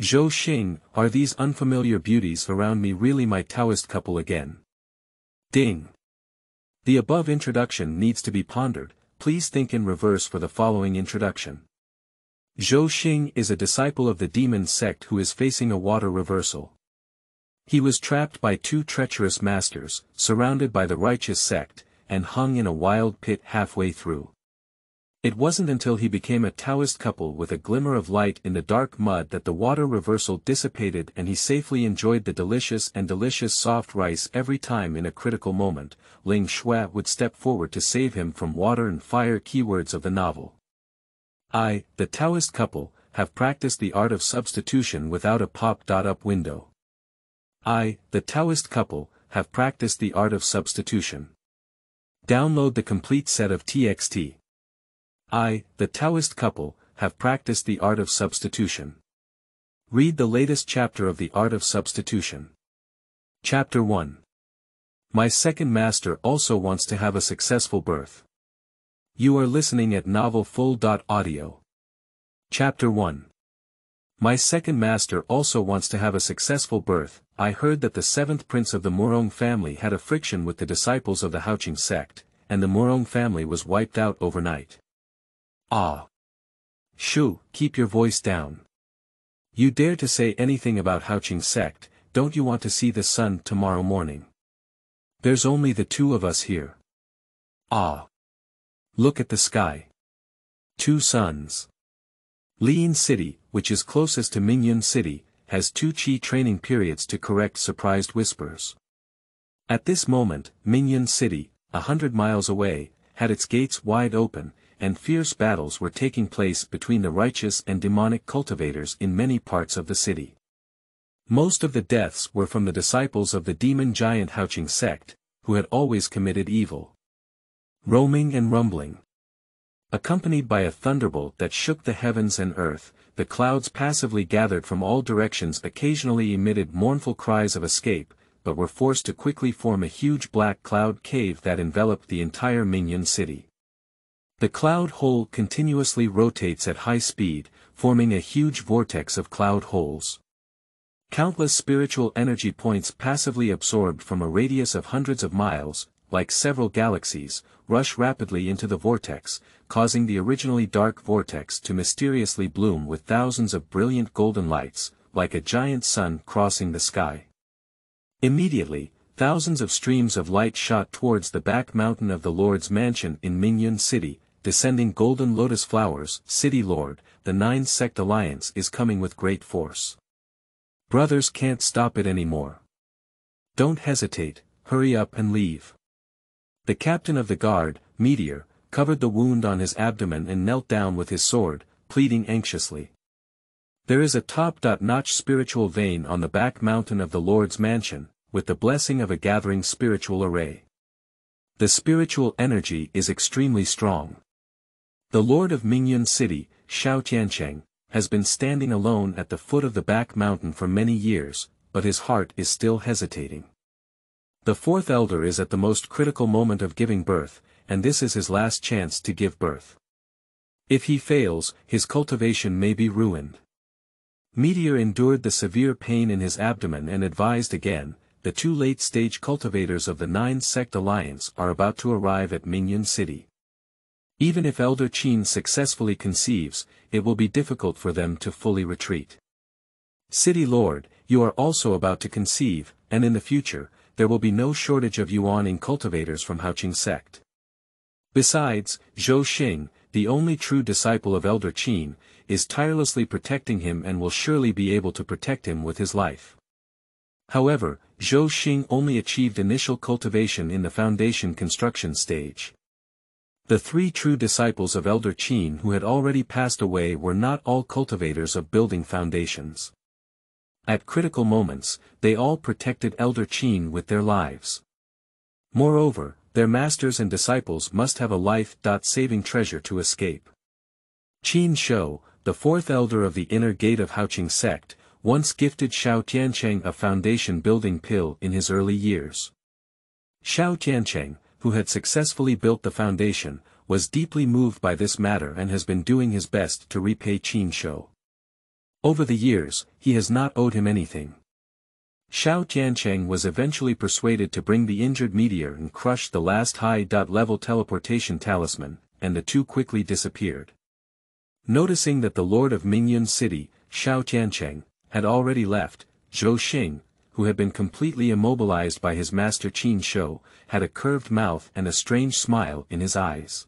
Zhou Xing, are these unfamiliar beauties around me really my Taoist couple again? Ding. The above introduction needs to be pondered, please think in reverse for the following introduction. Zhou Xing is a disciple of the Demon Sect who is facing a water reversal. He was trapped by two treacherous masters, surrounded by the righteous sect, and hung in a wild pit halfway through. It wasn't until he became a Taoist couple with a glimmer of light in the dark mud that the water reversal dissipated and he safely enjoyed the delicious soft rice every time in a critical moment. Ling Xue would step forward to save him from water and fire. Keywords of the novel. I, the Taoist couple, have practiced the art of substitution without a pop-up window. I, the Taoist couple, have practiced the art of substitution. Download the complete set of TXT. I, the Taoist couple, have practiced the art of substitution. Read the latest chapter of the art of substitution. Chapter 1. My second master also wants to have a successful birth. You are listening at novelfull.audio. Chapter 1. My second master also wants to have a successful birth. I heard that the seventh prince of the Murong family had a friction with the disciples of the Zhou Xing sect, and the Murong family was wiped out overnight. Ah. Shu, keep your voice down. You dare to say anything about Zhou Xing sect, don't you want to see the sun tomorrow morning? There's only the two of us here. Ah. Look at the sky. Two suns. Lian City, which is closest to Mingyun City, has two qi training periods to correct surprised whispers. At this moment, Mingyun City, 100 miles away, had its gates wide open, and fierce battles were taking place between the righteous and demonic cultivators in many parts of the city. Most of the deaths were from the disciples of the demon giant Zhou Xing sect, who had always committed evil. Roaming and rumbling. Accompanied by a thunderbolt that shook the heavens and earth, the clouds passively gathered from all directions occasionally emitted mournful cries of escape, but were forced to quickly form a huge black cloud cave that enveloped the entire Mingyun city. The cloud hole continuously rotates at high speed, forming a huge vortex of cloud holes. Countless spiritual energy points passively absorbed from a radius of hundreds of miles, like several galaxies, rush rapidly into the vortex, causing the originally dark vortex to mysteriously bloom with thousands of brilliant golden lights, like a giant sun crossing the sky. Immediately, thousands of streams of light shot towards the back mountain of the Lord's mansion in Mingyun City, descending golden lotus flowers. City Lord, the Nine Sect Alliance is coming with great force. Brothers can't stop it anymore. Don't hesitate, hurry up and leave. The captain of the guard, Meteor, covered the wound on his abdomen and knelt down with his sword, pleading anxiously. There is a top-notch spiritual vein on the back mountain of the Lord's mansion, with the blessing of a gathering spiritual array. The spiritual energy is extremely strong. The Lord of Mingyun City, Xiao Tiancheng, has been standing alone at the foot of the back mountain for many years, but his heart is still hesitating. The fourth elder is at the most critical moment of giving birth, and this is his last chance to give birth. If he fails, his cultivation may be ruined. Meteor endured the severe pain in his abdomen and advised again, the two late-stage cultivators of the Nine Sect Alliance are about to arrive at Mingyun City. Even if Elder Qin successfully conceives, it will be difficult for them to fully retreat. City Lord, you are also about to conceive, and in the future, there will be no shortage of Yuan cultivators from Zhou Xing sect. Besides, Zhou Xing, the only true disciple of Elder Qin, is tirelessly protecting him and will surely be able to protect him with his life. However, Zhou Xing only achieved initial cultivation in the foundation construction stage. The three true disciples of Elder Qin who had already passed away were not all cultivators of building foundations. At critical moments, they all protected Elder Qin with their lives. Moreover, their masters and disciples must have a life-saving treasure to escape. Qin Shou, the fourth elder of the inner gate of Zhou Xing sect, once gifted Xiao Tiancheng a foundation-building pill in his early years. Xiao Tiancheng, who had successfully built the foundation, was deeply moved by this matter and has been doing his best to repay Qin Shou. Over the years, he has not owed him anything. Zhou Xing was eventually persuaded to bring the injured meteor and crush the last high-level teleportation talisman, and the two quickly disappeared. Noticing that the Lord of Mingyun City, Zhou Xing, had already left, Zhou Xing, who had been completely immobilized by his master Qin Shou, had a curved mouth and a strange smile in his eyes.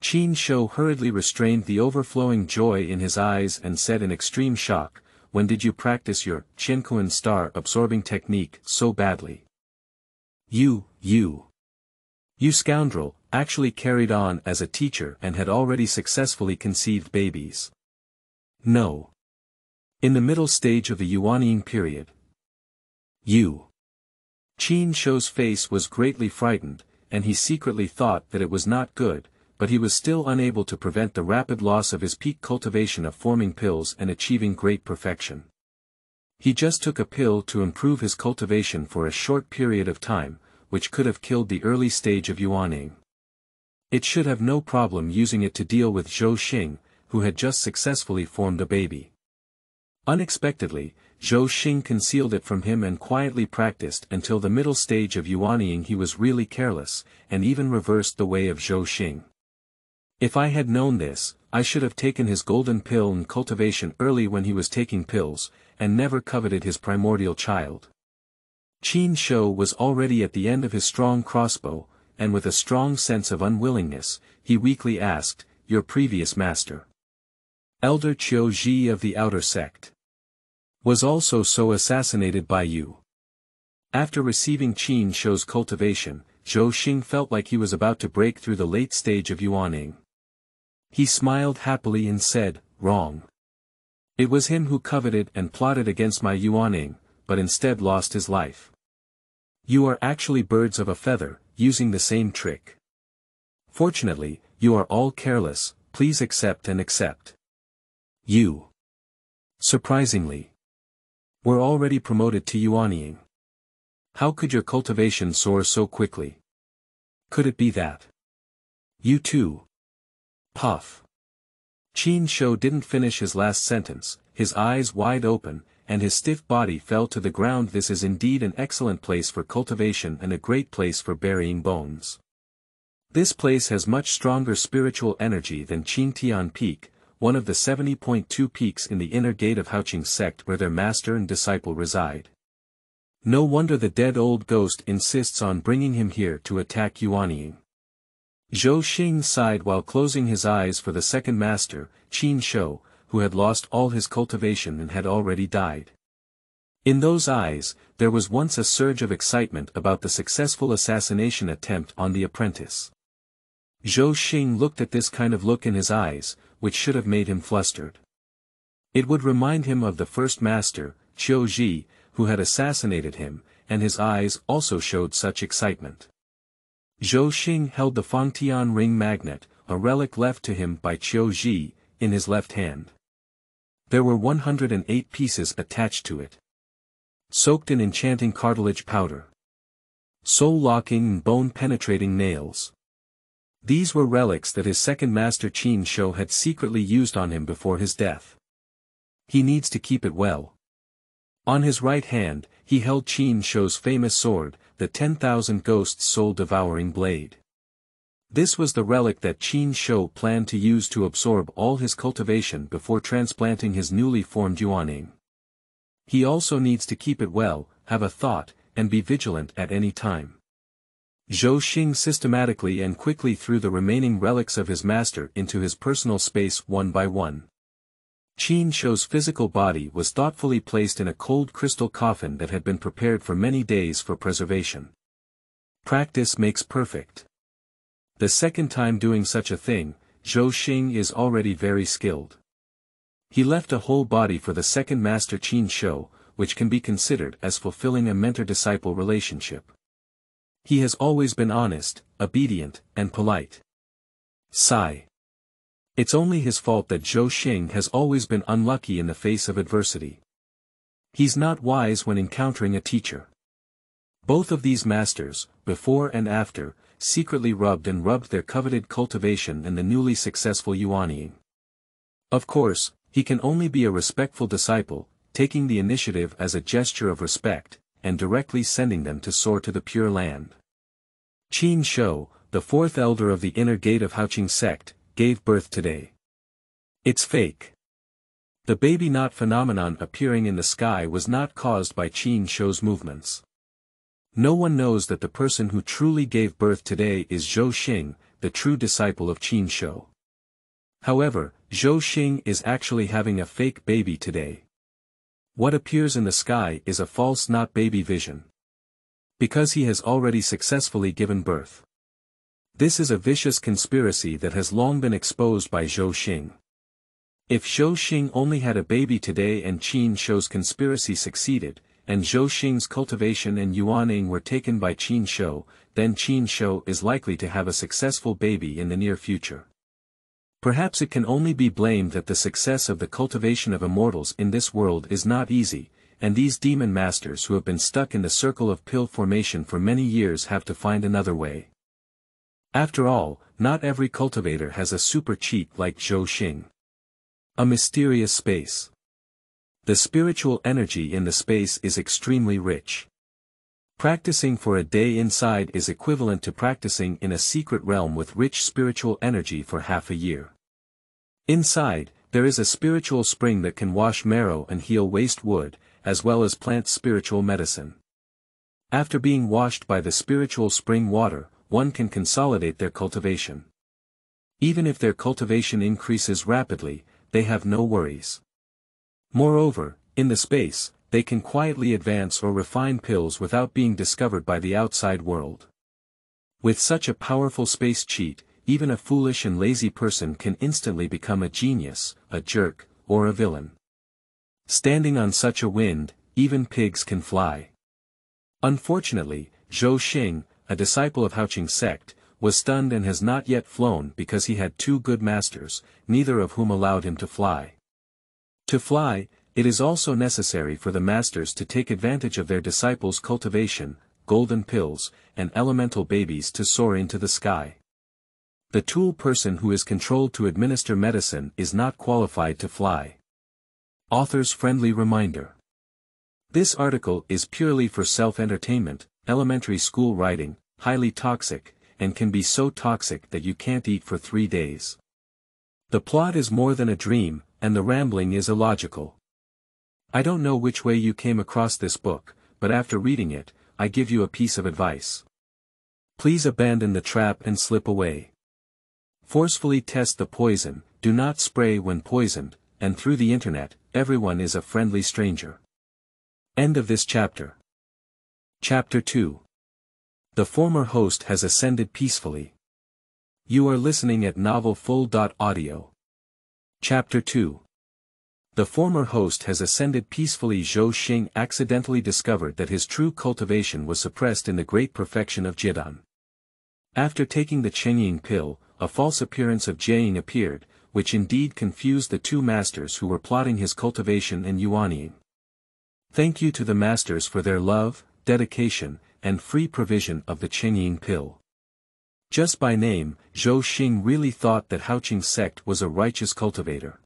Qin Shou hurriedly restrained the overflowing joy in his eyes and said in extreme shock, "When did you practice your Qianquan star-absorbing technique so badly? You scoundrel, actually carried on as a teacher and had already successfully conceived babies." "No. In the middle stage of the Yuanying period." Qin Shou's face was greatly frightened, and he secretly thought that it was not good, but he was still unable to prevent the rapid loss of his peak cultivation of forming pills and achieving great perfection. He just took a pill to improve his cultivation for a short period of time, which could have killed the early stage of Yuanying. It should have no problem using it to deal with Zhou Xing, who had just successfully formed a baby. Unexpectedly, Zhou Xing concealed it from him and quietly practiced until the middle stage of Yuanying. He was really careless, and even reversed the way of Zhou Xing. If I had known this, I should have taken his golden pill and cultivation early when he was taking pills, and never coveted his primordial child. Qin Shou was already at the end of his strong crossbow, and with a strong sense of unwillingness, he weakly asked, "Your previous master, Elder Zhou Xing of the Outer Sect, was also so assassinated by you?" After receiving Qin Shou's cultivation, Zhou Xing felt like he was about to break through the late stage of Yuanying. He smiled happily and said, "Wrong. It was him who coveted and plotted against my Yuanying, but instead lost his life. You are actually birds of a feather, using the same trick. Fortunately, you are all careless, please accept and accept. You, surprisingly, were already promoted to Yuanying. How could your cultivation soar so quickly? Could it be that you too?" Puff. Qin Shou didn't finish his last sentence, his eyes wide open, and his stiff body fell to the ground. This is indeed an excellent place for cultivation and a great place for burying bones. This place has much stronger spiritual energy than Qingtian Peak, one of the 70.2 peaks in the inner gate of Haoqing sect where their master and disciple reside. No wonder the dead old ghost insists on bringing him here to attack Yuanying. Zhou Xing sighed while closing his eyes for the second master, Qin Shou, who had lost all his cultivation and had already died. In those eyes, there was once a surge of excitement about the successful assassination attempt on the apprentice. Zhou Xing looked at this kind of look in his eyes, which should have made him flustered. It would remind him of the first master, Zhou Xing, who had assassinated him, and his eyes also showed such excitement. Zhou Xing held the Fangtian ring magnet, a relic left to him by Zhou Xing, in his left hand. There were 108 pieces attached to it, soaked in enchanting cartilage powder, soul-locking and bone-penetrating nails. These were relics that his second master Qin Shou had secretly used on him before his death. He needs to keep it well. On his right hand, he held Qin Shou's famous sword, the 10,000 Ghosts soul-devouring blade. This was the relic that Qin Shou planned to use to absorb all his cultivation before transplanting his newly formed Yuanying. He also needs to keep it well, have a thought, and be vigilant at any time. Zhou Xing systematically and quickly threw the remaining relics of his master into his personal space one by one. Qin Shou's physical body was thoughtfully placed in a cold crystal coffin that had been prepared for many days for preservation. Practice makes perfect. The second time doing such a thing, Zhou Xing is already very skilled. He left a whole body for the second master Qin Shou, which can be considered as fulfilling a mentor-disciple relationship. He has always been honest, obedient, and polite. Sigh. It's only his fault that Zhou Xing has always been unlucky in the face of adversity. He's not wise when encountering a teacher. Both of these masters, before and after, secretly rubbed their coveted cultivation and the newly successful Yuanying. Of course, He can only be a respectful disciple, taking the initiative as a gesture of respect, and directly sending them to soar to the Pure Land. Qin Shou, the fourth elder of the inner gate of Zhou Xing sect, gave birth today. It's fake. The baby knot phenomenon appearing in the sky was not caused by Qin Shou's movements. No one knows that the person who truly gave birth today is Zhou Xing, the true disciple of Qin Shou. However, Zhou Xing is actually having a fake baby today. What appears in the sky is a false not baby vision. Because he has already successfully given birth. This is a vicious conspiracy that has long been exposed by Zhou Xing. If Zhou Xing only had a baby today and Qin Shou's conspiracy succeeded, and Zhou Xing's cultivation and yuaning were taken by Qin Shou, then Qin Shou is likely to have a successful baby in the near future. Perhaps it can only be blamed that the success of the cultivation of immortals in this world is not easy, and these demon masters who have been stuck in the circle of pill formation for many years have to find another way. After all, not every cultivator has a super cheat like Zhou Xing. A mysterious space. The spiritual energy in the space is extremely rich. Practicing for a day inside is equivalent to practicing in a secret realm with rich spiritual energy for half a year. Inside, there is a spiritual spring that can wash marrow and heal waste wood, as well as plant spiritual medicine. After being washed by the spiritual spring water, one can consolidate their cultivation. Even if their cultivation increases rapidly, they have no worries. Moreover, in the space, they can quietly advance or refine pills without being discovered by the outside world. With such a powerful space cheat, even a foolish and lazy person can instantly become a genius, a jerk, or a villain. Standing on such a wind, even pigs can fly. Unfortunately, Zhou Xing, a disciple of Zhou Xing sect, was stunned and has not yet flown because he had two good masters, neither of whom allowed him to fly. To fly, it is also necessary for the masters to take advantage of their disciples' cultivation, golden pills, and elemental babies to soar into the sky. The tool person who is controlled to administer medicine is not qualified to fly. Author's friendly reminder. This article is purely for self-entertainment, elementary school writing, highly toxic, and can be so toxic that you can't eat for 3 days. The plot is more than a dream, and the rambling is illogical. I don't know which way you came across this book, but after reading it, I give you a piece of advice. Please abandon the trap and slip away. Forcefully test the poison, do not spray when poisoned, and through the internet, everyone is a friendly stranger. End of this chapter. Chapter 2. The former host has ascended peacefully. You are listening at novelfull.audio. Chapter 2. The former host has ascended peacefully. Zhou Xing accidentally discovered that his true cultivation was suppressed in the great perfection of Jiedan. After taking the Chengying pill, a false appearance of Jiaying appeared, which indeed confused the two masters who were plotting his cultivation and yuanying. Thank you to the masters for their love, dedication, and free provision of the Chengying pill. Just by name, Zhou Xing really thought that Zhou Xing sect was a righteous cultivator.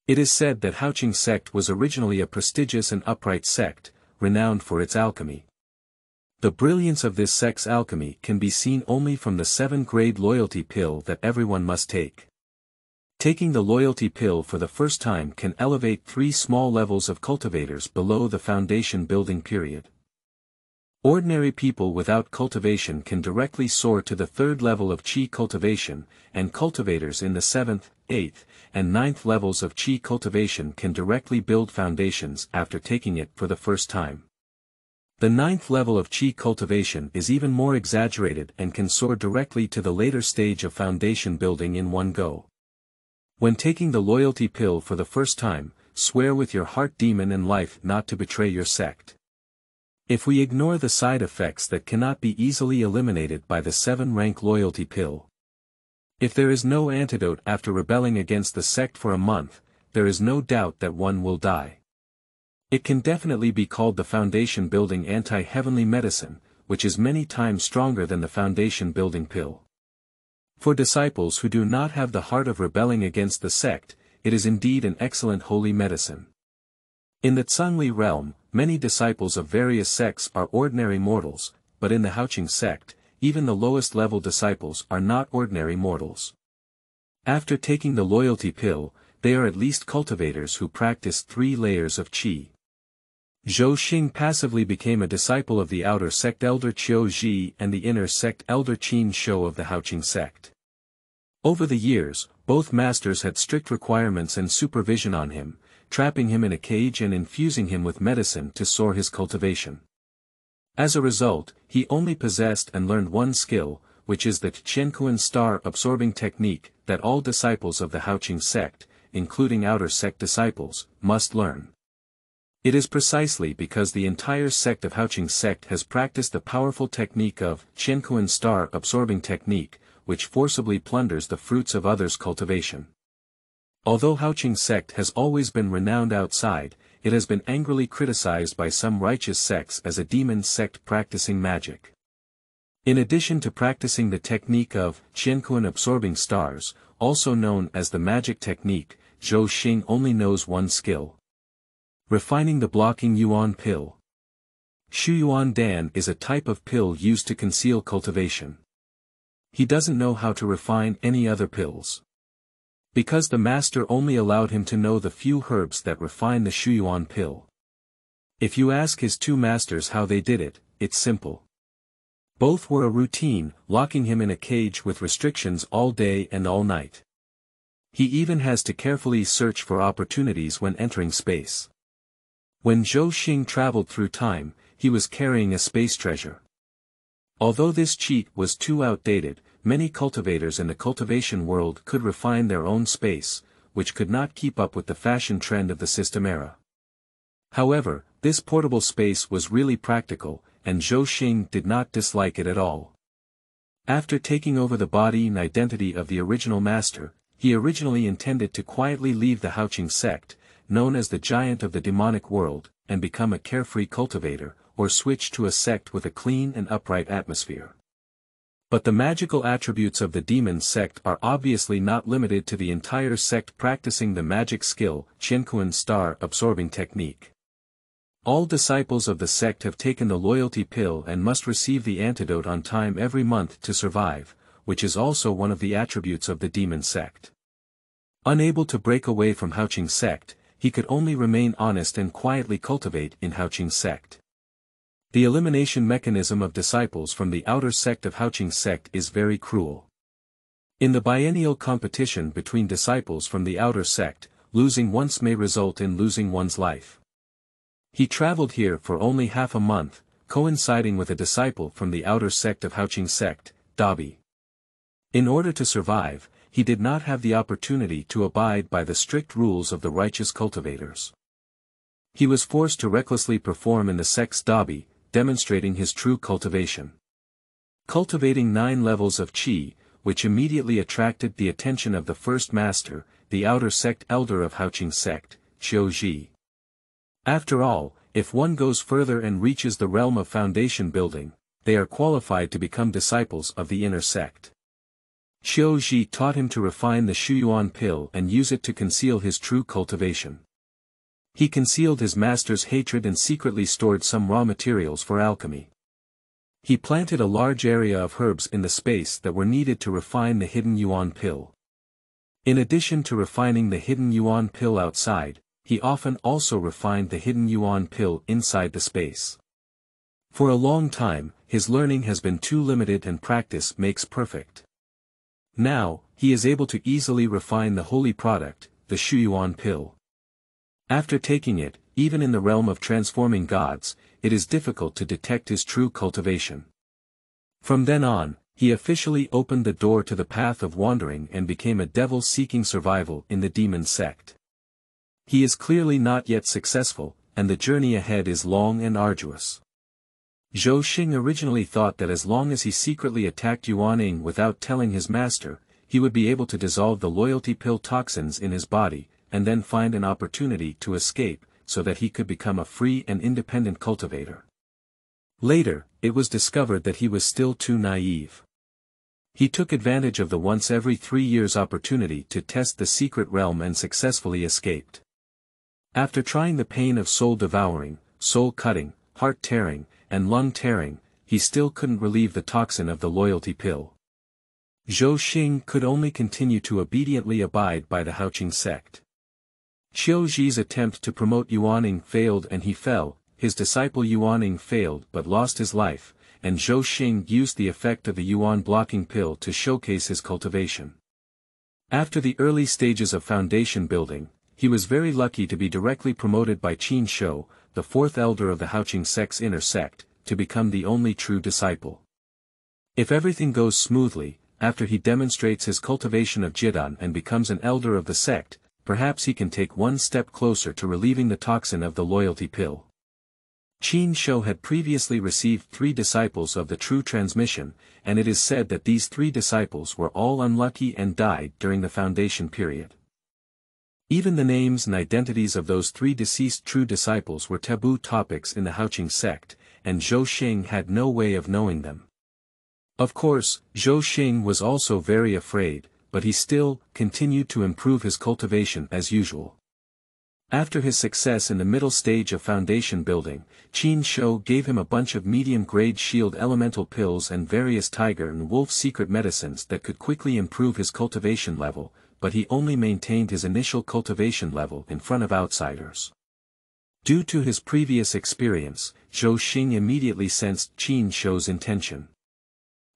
It is said that Zhou Xing sect was originally a prestigious and upright sect, renowned for its alchemy. The brilliance of this sect's alchemy can be seen only from the 7-grade loyalty pill that everyone must take. Taking the loyalty pill for the first time can elevate 3 small levels of cultivators below the foundation building period. Ordinary people without cultivation can directly soar to the 3rd level of qi cultivation, and cultivators in the 7th, 8th, and 9th levels of qi cultivation can directly build foundations after taking it for the first time. The 9th level of qi cultivation is even more exaggerated and can soar directly to the later stage of foundation building in one go. When taking the loyalty pill for the first time, swear with your heart, demon and life not to betray your sect. If we ignore the side effects that cannot be easily eliminated by the 7-rank loyalty pill. If there is no antidote after rebelling against the sect for a month, there is no doubt that one will die. It can definitely be called the foundation building anti-heavenly medicine, which is many times stronger than the foundation building pill. For disciples who do not have the heart of rebelling against the sect, it is indeed an excellent holy medicine. In the Zhangli realm, many disciples of various sects are ordinary mortals, but in the Zhou Xing sect, even the lowest level disciples are not ordinary mortals. After taking the loyalty pill, they are at least cultivators who practice 3 layers of qi. Zhou Xing passively became a disciple of the outer sect elder Qiu Zhi and the inner sect elder Qin Shou of the Zhou Xing sect. Over the years, both masters had strict requirements and supervision on him, trapping him in a cage and infusing him with medicine to soar his cultivation. As a result, he only possessed and learned one skill, which is the Qianquan star-absorbing technique that all disciples of the Zhou Xing sect, including outer sect disciples, must learn. It is precisely because the entire sect of Zhou Xing sect has practiced the powerful technique of Qianquan star-absorbing technique, which forcibly plunders the fruits of others' cultivation. Although Zhou Xing sect has always been renowned outside, it has been angrily criticized by some righteous sects as a demon sect practicing magic. In addition to practicing the technique of Qianquan absorbing stars, also known as the magic technique, Zhou Xing only knows one skill: refining the blocking yuan pill. Shuyuan Dan is a type of pill used to conceal cultivation. He doesn't know how to refine any other pills. Because the master only allowed him to know the few herbs that refine the Shuyuan pill. If you ask his 2 masters how they did it, it's simple. Both were a routine, locking him in a cage with restrictions all day and all night. He even has to carefully search for opportunities when entering space. When Zhou Xing traveled through time, he was carrying a space treasure. Although this cheat was too outdated, many cultivators in the cultivation world could refine their own space, which could not keep up with the fashion trend of the system era. However, this portable space was really practical, and Zhou Xing did not dislike it at all. After taking over the body and identity of the original master, he originally intended to quietly leave the Zhou Xing sect, known as the giant of the demonic world, and become a carefree cultivator, or switch to a sect with a clean and upright atmosphere. But the magical attributes of the Demon Sect are obviously not limited to the entire sect practicing the magic skill, Qianquan star-absorbing technique. All disciples of the sect have taken the loyalty pill and must receive the antidote on time every month to survive, which is also one of the attributes of the Demon Sect. Unable to break away from Zhou Xing sect, he could only remain honest and quietly cultivate in Zhou Xing sect. The elimination mechanism of disciples from the outer sect of Zhou Xing sect is very cruel. In the biennial competition between disciples from the outer sect, losing once may result in losing one's life. He traveled here for only half a month, coinciding with a disciple from the outer sect of Zhou Xing sect, Dabi. In order to survive, he did not have the opportunity to abide by the strict rules of the righteous cultivators. He was forced to recklessly perform in the sect's Dabi, demonstrating his true cultivation. Cultivating 9 levels of qi, which immediately attracted the attention of the first master, the outer sect elder of Zhou Xing sect, Qiu Zhi. After all, if one goes further and reaches the realm of foundation building, they are qualified to become disciples of the inner sect. Qiu Zhi taught him to refine the Shuyuan pill and use it to conceal his true cultivation. He concealed his master's hatred and secretly stored some raw materials for alchemy. He planted a large area of herbs in the space that were needed to refine the hidden Yuan pill. In addition to refining the hidden Yuan pill outside, he often also refined the hidden Yuan pill inside the space. For a long time, his learning has been too limited and practice makes perfect. Now, he is able to easily refine the holy product, the Shuyuan pill. After taking it, even in the realm of transforming gods, it is difficult to detect his true cultivation. From then on, he officially opened the door to the path of wandering and became a devil seeking survival in the Demon Sect. He is clearly not yet successful, and the journey ahead is long and arduous. Zhou Xing originally thought that as long as he secretly attacked Yuaning without telling his master, he would be able to dissolve the loyalty pill toxins in his body, and then find an opportunity to escape, so that he could become a free and independent cultivator. Later, it was discovered that he was still too naive. He took advantage of the once every 3 years opportunity to test the secret realm and successfully escaped. After trying the pain of soul-devouring, soul-cutting, heart-tearing, and lung-tearing, he still couldn't relieve the toxin of the loyalty pill. Zhou Xing could only continue to obediently abide by the Zhou Xing sect. Qiu Zhi's attempt to promote Yuaning failed and he fell, his disciple Yuaning failed but lost his life, and Zhou Xing used the effect of the Yuan blocking pill to showcase his cultivation. After the early stages of foundation building, he was very lucky to be directly promoted by Qin Shou, the fourth elder of the Zhou Xing sect's inner sect, to become the only true disciple. If everything goes smoothly, after he demonstrates his cultivation of Jidan and becomes an elder of the sect, perhaps he can take one step closer to relieving the toxin of the loyalty pill. Qin Shou had previously received 3 disciples of the true transmission, and it is said that these 3 disciples were all unlucky and died during the foundation period. Even the names and identities of those 3 deceased true disciples were taboo topics in the Zhou Xing sect, and Zhou Xing had no way of knowing them. Of course, Zhou Xing was also very afraid, but he still continued to improve his cultivation as usual. After his success in the middle stage of foundation building, Qin Shou gave him a bunch of medium-grade shield elemental pills and various tiger and wolf secret medicines that could quickly improve his cultivation level, but he only maintained his initial cultivation level in front of outsiders. Due to his previous experience, Zhou Xing immediately sensed Qin Shou's intention.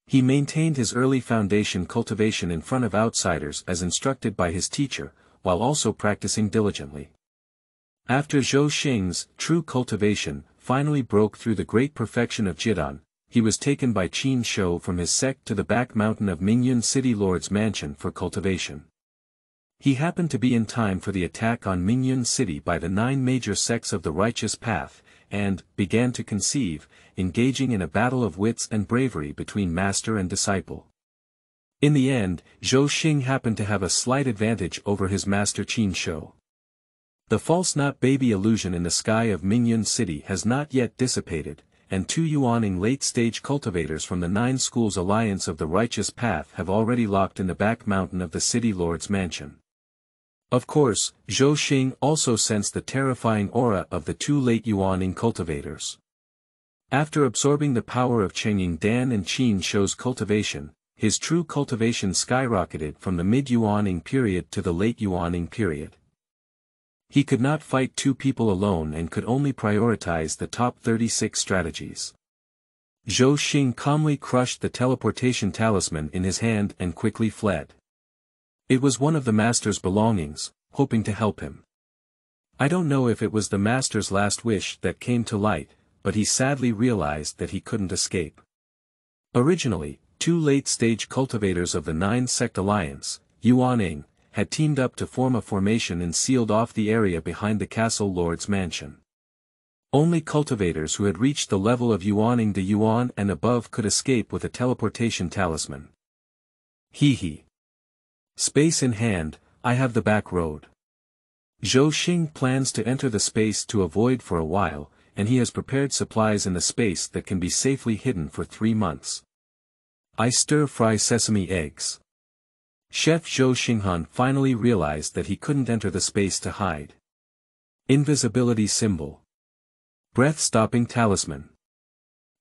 He maintained his early foundation cultivation in front of outsiders as instructed by his teacher, while also practicing diligently. After Zhou Xing's true cultivation finally broke through the great perfection of Jidan, he was taken by Qin Shou from his sect to the back mountain of Mingyun City Lord's mansion for cultivation. He happened to be in time for the attack on Mingyun City by the 9 major sects of the righteous path, and began to conceive, engaging in a battle of wits and bravery between master and disciple. In the end, Zhou Xing happened to have a slight advantage over his master Qin Shou. The false not baby illusion in the sky of Mingyun City has not yet dissipated, and 2 Yuaning late-stage cultivators from the 9 schools alliance of the righteous path have already locked in the back mountain of the city lord's mansion. Of course, Zhou Xing also sensed the terrifying aura of the 2 late Yuaning cultivators. After absorbing the power of Chengying Dan and Qin Shou's cultivation, his true cultivation skyrocketed from the mid-Yuaning period to the late Yuaning period. He could not fight 2 people alone and could only prioritize the top 36 strategies. Zhou Xing calmly crushed the teleportation talisman in his hand and quickly fled. It was one of the master's belongings, hoping to help him. I don't know if it was the master's last wish that came to light, but he sadly realized that he couldn't escape. Originally, 2 late-stage cultivators of the 9 sect alliance, Yuaning, had teamed up to form a formation and sealed off the area behind the castle lord's mansion. Only cultivators who had reached the level of Yuaning de Yuan and above could escape with a teleportation talisman. Hee. Space in hand, I have the back road. Zhou Xing plans to enter the space to avoid for a while, and he has prepared supplies in the space that can be safely hidden for 3 months. I stir-fry sesame eggs. Chef Zhou Xinghan finally realized that he couldn't enter the space to hide. Invisibility symbol. Breath-stopping talisman.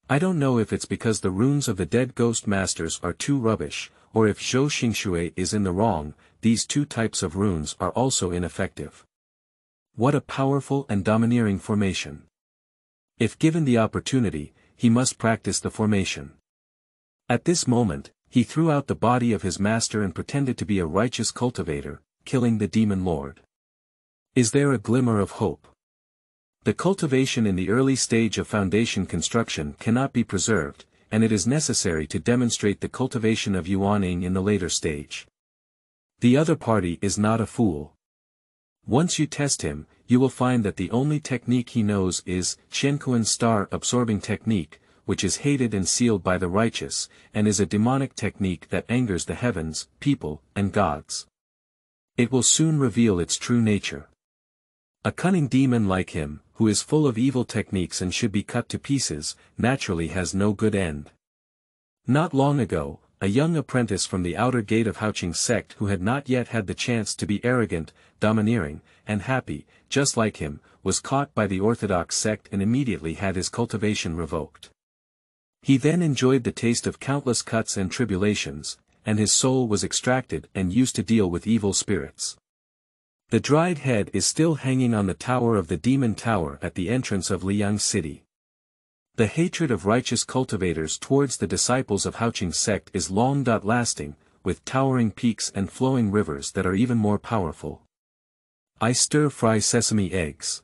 I don't know if it's because the runes of the dead ghost masters are too rubbish, or if Zhou Xingxue is in the wrong, these 2 types of runes are also ineffective. What a powerful and domineering formation. If given the opportunity, he must practice the formation. At this moment, he threw out the body of his master and pretended to be a righteous cultivator, killing the demon lord. Is there a glimmer of hope? The cultivation in the early stage of foundation construction cannot be preserved, and it is necessary to demonstrate the cultivation of Yuaning in the later stage. The other party is not a fool. Once you test him, you will find that the only technique he knows is Qianquan star-absorbing technique, which is hated and sealed by the righteous, and is a demonic technique that angers the heavens, people, and gods. It will soon reveal its true nature. A cunning demon like him, who is full of evil techniques and should be cut to pieces, naturally has no good end. Not long ago, a young apprentice from the outer gate of Zhou Xing sect who had not yet had the chance to be arrogant, domineering, and happy, just like him, was caught by the orthodox sect and immediately had his cultivation revoked. He then enjoyed the taste of countless cuts and tribulations, and his soul was extracted and used to deal with evil spirits. The dried head is still hanging on the tower of the Demon Tower at the entrance of Liang City. The hatred of righteous cultivators towards the disciples of Zhou Xing sect is long-lasting, with towering peaks and flowing rivers that are even more powerful. I stir-fry sesame eggs.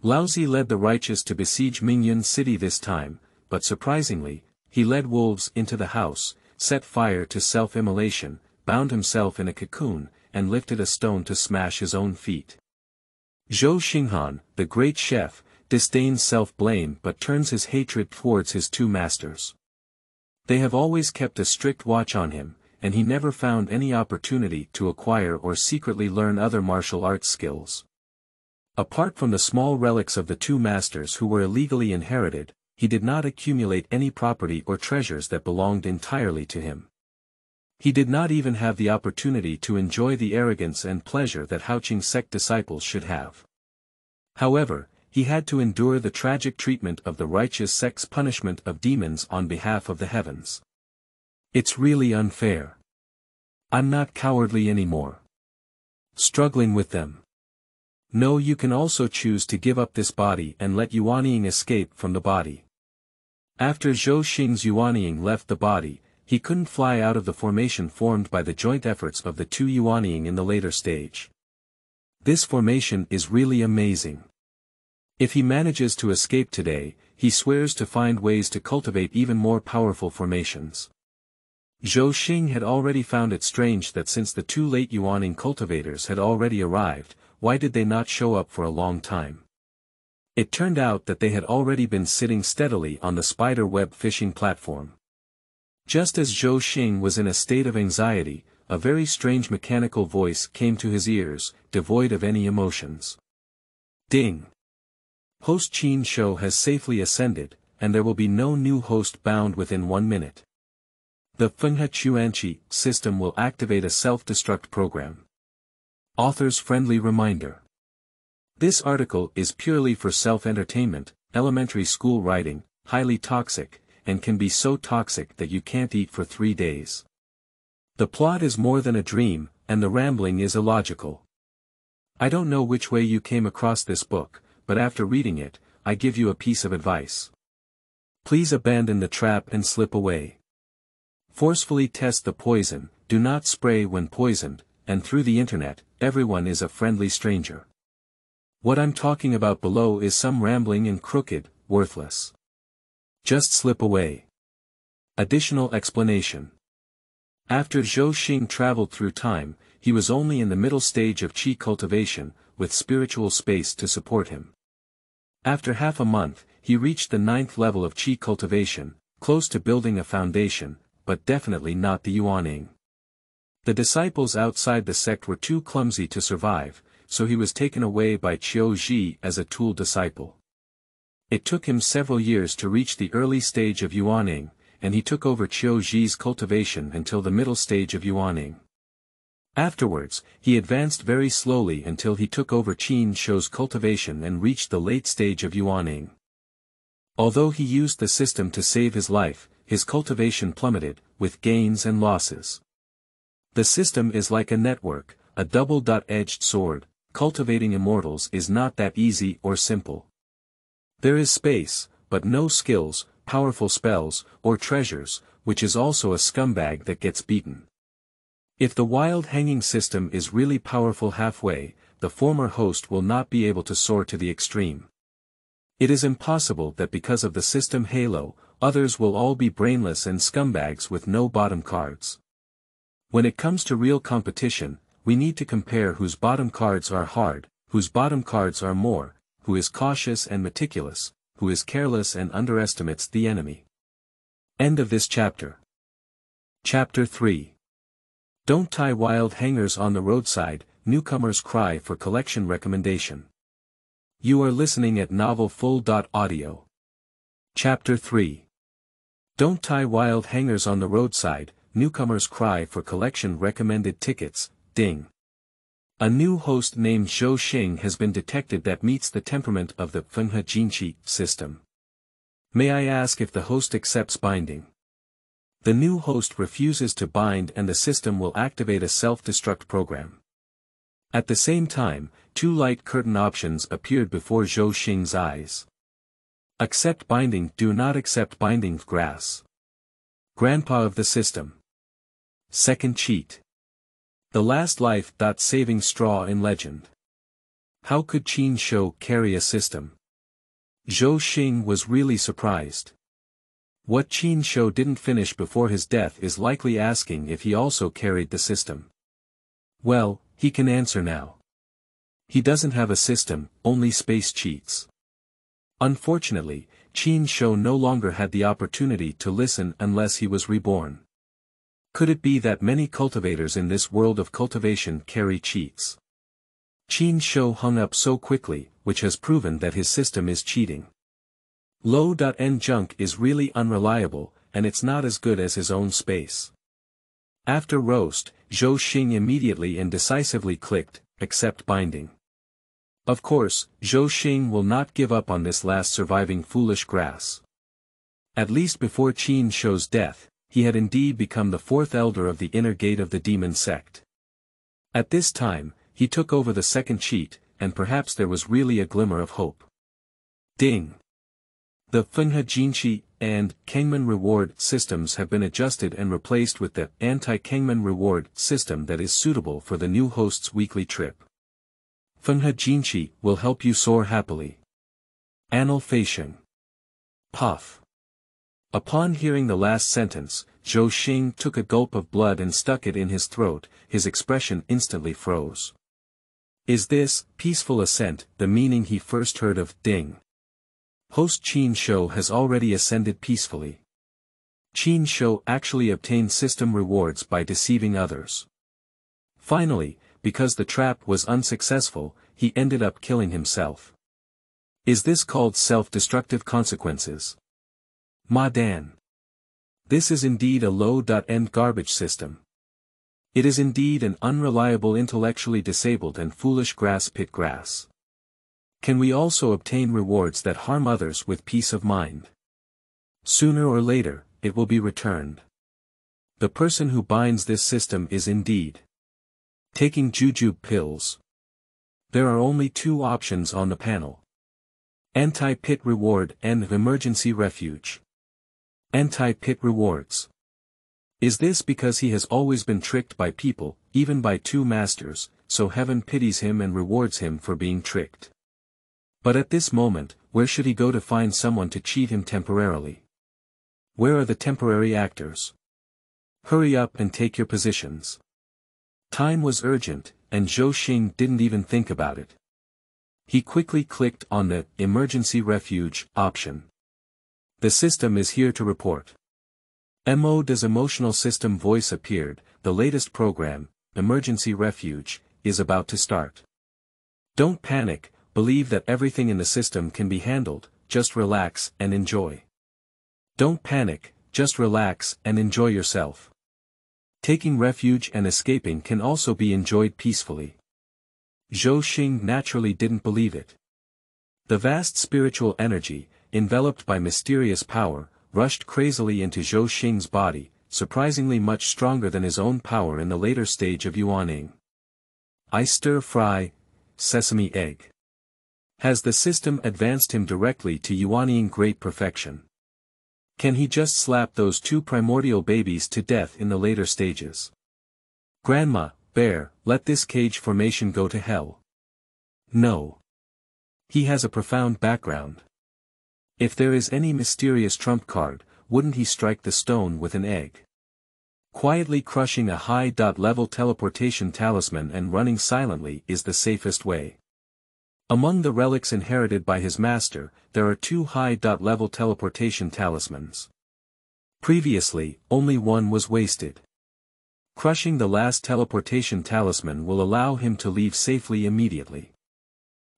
Laozi led the righteous to besiege Mingyun City this time, but surprisingly, he led wolves into the house, set fire to self-immolation, bound himself in a cocoon, and lifted a stone to smash his own feet. Zhou Xing, the great chef, disdains self-blame but turns his hatred towards his two masters. They have always kept a strict watch on him, and he never found any opportunity to acquire or secretly learn other martial arts skills. Apart from the small relics of the two masters who were illegally inherited, he did not accumulate any property or treasures that belonged entirely to him. He did not even have the opportunity to enjoy the arrogance and pleasure that Zhou Xing sect disciples should have. However, he had to endure the tragic treatment of the righteous sect's punishment of demons on behalf of the heavens. It's really unfair. I'm not cowardly anymore. Struggling with them. No, you can also choose to give up this body and let Yuanying escape from the body. After Zhou Xing's Yuanying left the body, he couldn't fly out of the formation formed by the joint efforts of the two Yuanying in the later stage. This formation is really amazing. If he manages to escape today, he swears to find ways to cultivate even more powerful formations. Zhou Xing had already found it strange that since the two late Yuanying cultivators had already arrived, why did they not show up for a long time? It turned out that they had already been sitting steadily on the spider web fishing platform. Just as Zhou Xing was in a state of anxiety, a very strange mechanical voice came to his ears, devoid of any emotions. Ding! Host Qin Shou has safely ascended, and there will be no new host bound within 1 minute. The Fenghe Chuanqi system will activate a self-destruct program. Author's friendly reminder. This article is purely for self-entertainment, elementary school writing, highly toxic, and can be so toxic that you can't eat for 3 days. The plot is more than a dream, and the rambling is illogical. I don't know which way you came across this book, but after reading it, I give you a piece of advice. Please abandon the trap and slip away. Forcefully test the poison, do not spray when poisoned, and through the internet, everyone is a friendly stranger. What I'm talking about below is some rambling and crooked, worthless. Just slip away. Additional explanation. After Zhou Xing traveled through time, he was only in the middle stage of qi cultivation, with spiritual space to support him. After half a month, he reached the 9th level of qi cultivation, close to building a foundation, but definitely not the Yuanying. The disciples outside the sect were too clumsy to survive, so he was taken away by Qiu Ji as a tool disciple. It took him several years to reach the early stage of Yuanying, and he took over Qiu Ji's cultivation until the middle stage of Yuanying. Afterwards, he advanced very slowly until he took over Qin Shou's cultivation and reached the late stage of Yuanying. Although he used the system to save his life, his cultivation plummeted, with gains and losses. The system is like a network, a double-edged sword. Cultivating immortals is not that easy or simple. There is space, but no skills, powerful spells, or treasures, which is also a scumbag that gets beaten. If the wild hanging system is really powerful halfway, the former host will not be able to soar to the extreme. It is impossible that because of the system halo, others will all be brainless and scumbags with no bottom cards. When it comes to real competition, we need to compare whose bottom cards are hard, whose bottom cards are more, who is cautious and meticulous, who is careless and underestimates the enemy. End of this chapter. Chapter 3. Don't tie wild hangers on the roadside, newcomers cry for collection recommendation. You are listening at novelfull.audio. Chapter 3. Don't tie wild hangers on the roadside, newcomers cry for collection recommended tickets, ding. A new host named Zhou Xing has been detected that meets the temperament of the Fenghe Jinqi system. May I ask if the host accepts binding? The new host refuses to bind and the system will activate a self-destruct program. At the same time, two light curtain options appeared before Zhou Xing's eyes. Accept binding, do not accept binding, grass. Grandpa of the system. Second cheat. The last life. Saving straw in legend. How could Qin Shou carry a system? Zhou Xing was really surprised. What Qin Shou didn't finish before his death is likely asking if he also carried the system. Well, he can answer now. He doesn't have a system, only space cheats. Unfortunately, Qin Shou no longer had the opportunity to listen unless he was reborn. Could it be that many cultivators in this world of cultivation carry cheats? Qin Shou hung up so quickly, which has proven that his system is cheating. Low.n junk is really unreliable, and it's not as good as his own space. After roast, Zhou Xing immediately and decisively clicked, accept binding. Of course, Zhou Xing will not give up on this last surviving foolish grass. At least before Qin Shou's death, he had indeed become the fourth elder of the inner gate of the Demon Sect. At this time, he took over the second cheat, and perhaps there was really a glimmer of hope. Ding! The Fenghe Jinqi and Kangman reward systems have been adjusted and replaced with the anti-Kangman reward system that is suitable for the new host's weekly trip. Fenghe Jinqi will help you soar happily. Anal Feisheng. Puff. Upon hearing the last sentence, Zhou Xing took a gulp of blood and stuck it in his throat, his expression instantly froze. Is this, peaceful ascent, the meaning he first heard of, ding? Host Qin Shou has already ascended peacefully. Qin Shou actually obtained system rewards by deceiving others. Finally, because the trap was unsuccessful, he ended up killing himself. Is this called self-destructive consequences? Ma Dan. This is indeed a low.end garbage system. It is indeed an unreliable, intellectually disabled and foolish grass pit grass. Can we also obtain rewards that harm others with peace of mind? Sooner or later, it will be returned. The person who binds this system is indeed taking jujube pills. There are only two options on the panel. Anti-pit reward and emergency refuge. Anti-pit rewards. Is this because he has always been tricked by people, even by two masters, so heaven pities him and rewards him for being tricked? But at this moment, where should he go to find someone to cheat him temporarily? Where are the temporary actors? Hurry up and take your positions. Time was urgent, and Zhou Xing didn't even think about it. He quickly clicked on the emergency refuge option. The system is here to report. MOD's emotional system voice appeared, the latest program, Emergency Refuge, is about to start. Don't panic, believe that everything in the system can be handled, just relax and enjoy. Don't panic, just relax and enjoy yourself. Taking refuge and escaping can also be enjoyed peacefully. Zhou Xing naturally didn't believe it. The vast spiritual energy, enveloped by mysterious power, rushed crazily into Zhou Xing's body, surprisingly much stronger than his own power in the later stage of yuaning. I stir-fry, sesame egg. Has the system advanced him directly to yuaning great perfection? Can he just slap those two primordial babies to death in the later stages? Grandma, bear, let this cage formation go to hell. No. He has a profound background. If there is any mysterious trump card, wouldn't he strike the stone with an egg? Quietly crushing a high-level teleportation talisman and running silently is the safest way. Among the relics inherited by his master, there are two high-level teleportation talismans. Previously, only one was wasted. Crushing the last teleportation talisman will allow him to leave safely immediately.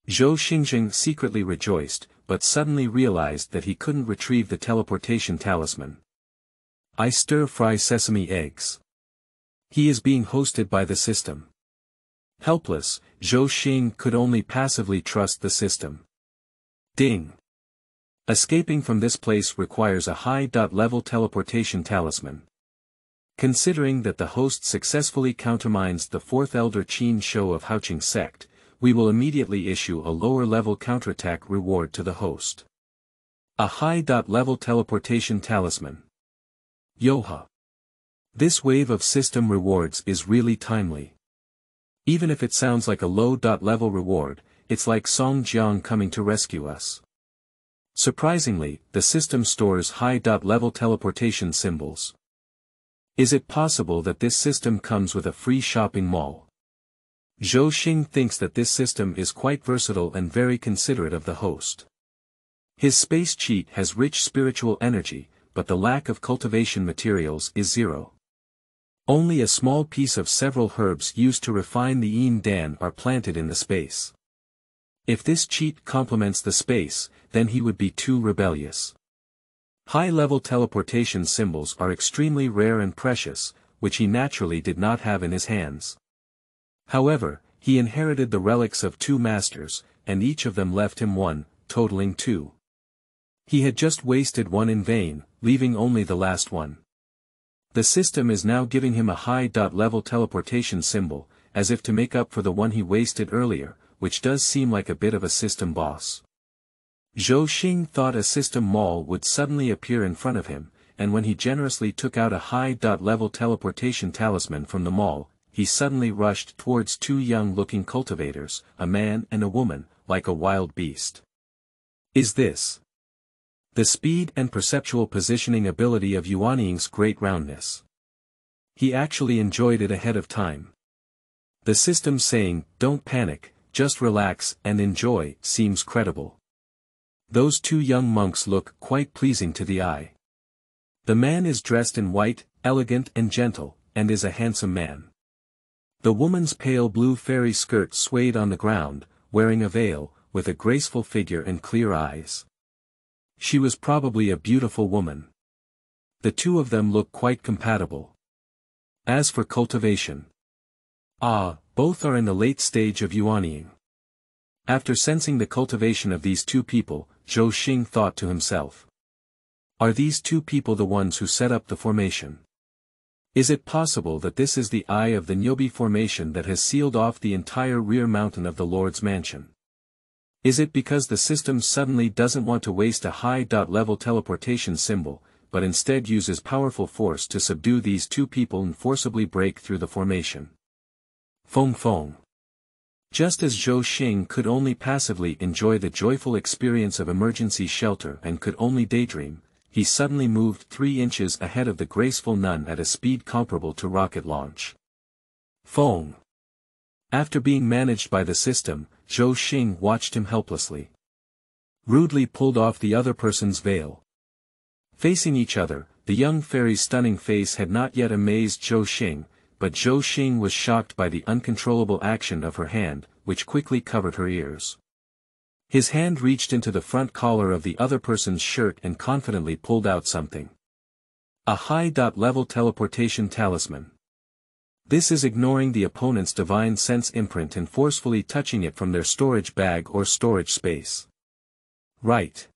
Zhou Xing secretly rejoiced, but suddenly realized that he couldn't retrieve the teleportation talisman. I stir-fry sesame eggs. He is being hosted by the system. Helpless, Zhou Xing could only passively trust the system. Ding. Escaping from this place requires a high-level teleportation talisman. Considering that the host successfully countermines the fourth Elder Qin show of Zhou Xing sect, we will immediately issue a lower-level counterattack reward to the host. A high-level teleportation talisman. Yoha. This wave of system rewards is really timely. Even if it sounds like a low-level reward, it's like Song Jiang coming to rescue us. Surprisingly, the system stores high-level teleportation symbols. Is it possible that this system comes with a free shopping mall? Zhou Xing thinks that this system is quite versatile and very considerate of the host. His space cheat has rich spiritual energy, but the lack of cultivation materials is zero. Only a small piece of several herbs used to refine the yin dan are planted in the space. If this cheat complements the space, then he would be too rebellious. High-level teleportation symbols are extremely rare and precious, which he naturally did not have in his hands. However, he inherited the relics of two masters, and each of them left him one, totaling two. He had just wasted one in vain, leaving only the last one. The system is now giving him a high-level teleportation symbol, as if to make up for the one he wasted earlier, which does seem like a bit of a system boss. Zhou Xing thought a system mall would suddenly appear in front of him, and when he generously took out a high-level teleportation talisman from the mall, he suddenly rushed towards two young-looking cultivators, a man and a woman, like a wild beast. Is this the speed and perceptual positioning ability of Yuanying's great roundness? He actually enjoyed it ahead of time. The system saying, "Don't panic, just relax and enjoy," seems credible. Those two young monks look quite pleasing to the eye. The man is dressed in white, elegant and gentle, and is a handsome man. The woman's pale blue fairy skirt swayed on the ground, wearing a veil, with a graceful figure and clear eyes. She was probably a beautiful woman. The two of them look quite compatible. As for cultivation. Both are in the late stage of Yuanying. After sensing the cultivation of these two people, Zhou Xing thought to himself. Are these two people the ones who set up the formation? Is it possible that this is the eye of the Nyobi formation that has sealed off the entire rear mountain of the Lord's mansion? Is it because the system suddenly doesn't want to waste a high-level teleportation symbol, but instead uses powerful force to subdue these two people and forcibly break through the formation? Fong Fong. Just as Zhou Xing could only passively enjoy the joyful experience of emergency shelter and could only daydream, he suddenly moved 3 inches ahead of the graceful nun at a speed comparable to rocket launch. Fong. After being managed by the system, Zhou Xing watched him helplessly. Rudely pulled off the other person's veil. Facing each other, the young fairy's stunning face had not yet amazed Zhou Xing, but Zhou Xing was shocked by the uncontrollable action of her hand, which quickly covered her ears. His hand reached into the front collar of the other person's shirt and confidently pulled out something. A high-level teleportation talisman. This is ignoring the opponent's divine sense imprint and forcefully touching it from their storage bag or storage space. Right.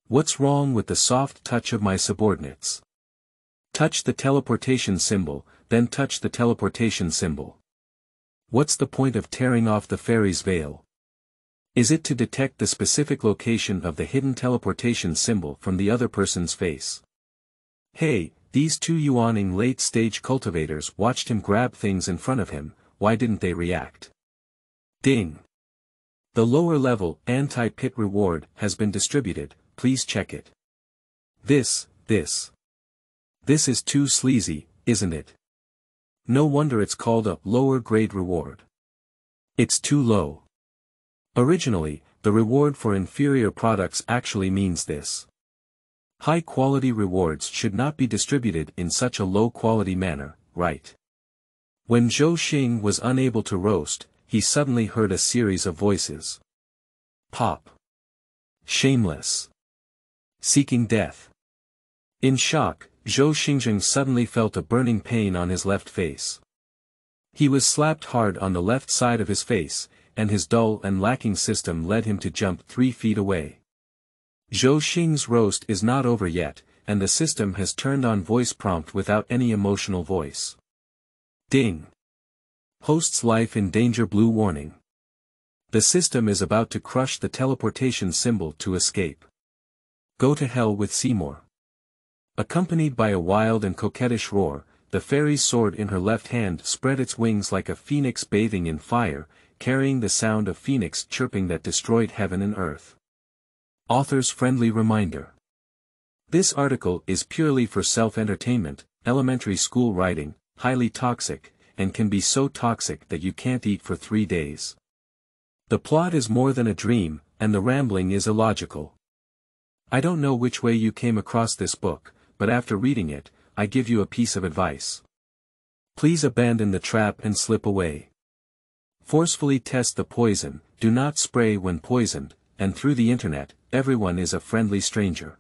What's wrong with the soft touch of my subordinates? Touch the teleportation symbol, then touch the teleportation symbol. What's the point of tearing off the fairy's veil? Is it to detect the specific location of the hidden teleportation symbol from the other person's face? Hey, these two Yuanying late-stage cultivators watched him grab things in front of him, why didn't they react? Ding! The lower-level anti-pit reward has been distributed, please check it. This is too sleazy, isn't it? No wonder it's called a lower-grade reward. It's too low. Originally, the reward for inferior products actually means this. High-quality rewards should not be distributed in such a low-quality manner, right? When Zhou Xing was unable to roast, he suddenly heard a series of voices. Pop. Shameless. Seeking death. In shock, Zhou Xing suddenly felt a burning pain on his left face. He was slapped hard on the left side of his face, and his dull and lacking system led him to jump 3 feet away. Zhou Xing's roast is not over yet, and the system has turned on voice prompt without any emotional voice. Ding. Host's life in danger. Blue warning. The system is about to crush the teleportation symbol to escape. Go to hell with Seymour. Accompanied by a wild and coquettish roar, the fairy's sword in her left hand spread its wings like a phoenix bathing in fire, carrying the sound of phoenix chirping that destroyed heaven and earth. Author's friendly reminder. This article is purely for self-entertainment, elementary school writing, highly toxic, and can be so toxic that you can't eat for 3 days. The plot is more than a dream, and the rambling is illogical. I don't know which way you came across this book, but after reading it, I give you a piece of advice. Please abandon the trap and slip away. Forcefully test the poison, do not spray when poisoned, and through the internet, everyone is a friendly stranger.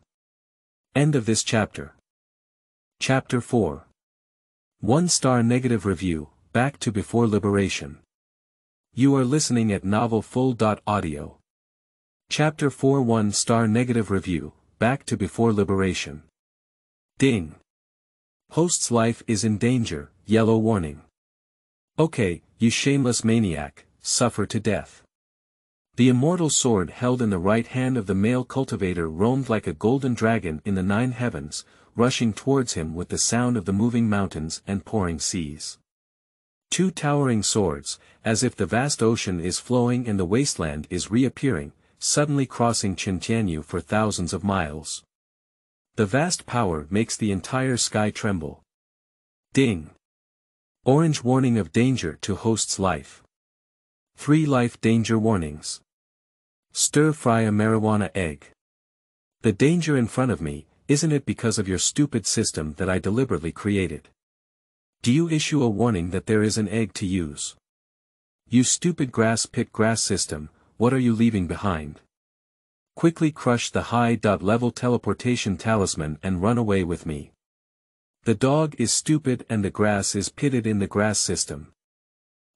End of this chapter. Chapter 4. 1-star negative review, back to before liberation. You are listening at novelfull.audio. Chapter 4. 1-star negative review, back to before liberation. Ding. Host's life is in danger, yellow warning. Okay, you shameless maniac, suffer to death. The immortal sword held in the right hand of the male cultivator roamed like a golden dragon in the 9 heavens, rushing towards him with the sound of the moving mountains and pouring seas. 2 towering swords, as if the vast ocean is flowing and the wasteland is reappearing, suddenly crossing Qintianyu for thousands of miles. The vast power makes the entire sky tremble. Ding. Orange warning of danger to host's life. 3 life danger warnings. Stir-fry a marijuana egg. The danger in front of me, isn't it because of your stupid system that I deliberately created? Do you issue a warning that there is an egg to use? You stupid grass-pit grass system, what are you leaving behind? Quickly crush the high-level teleportation talisman and run away with me. The dog is stupid and the grass is pitted in the grass system.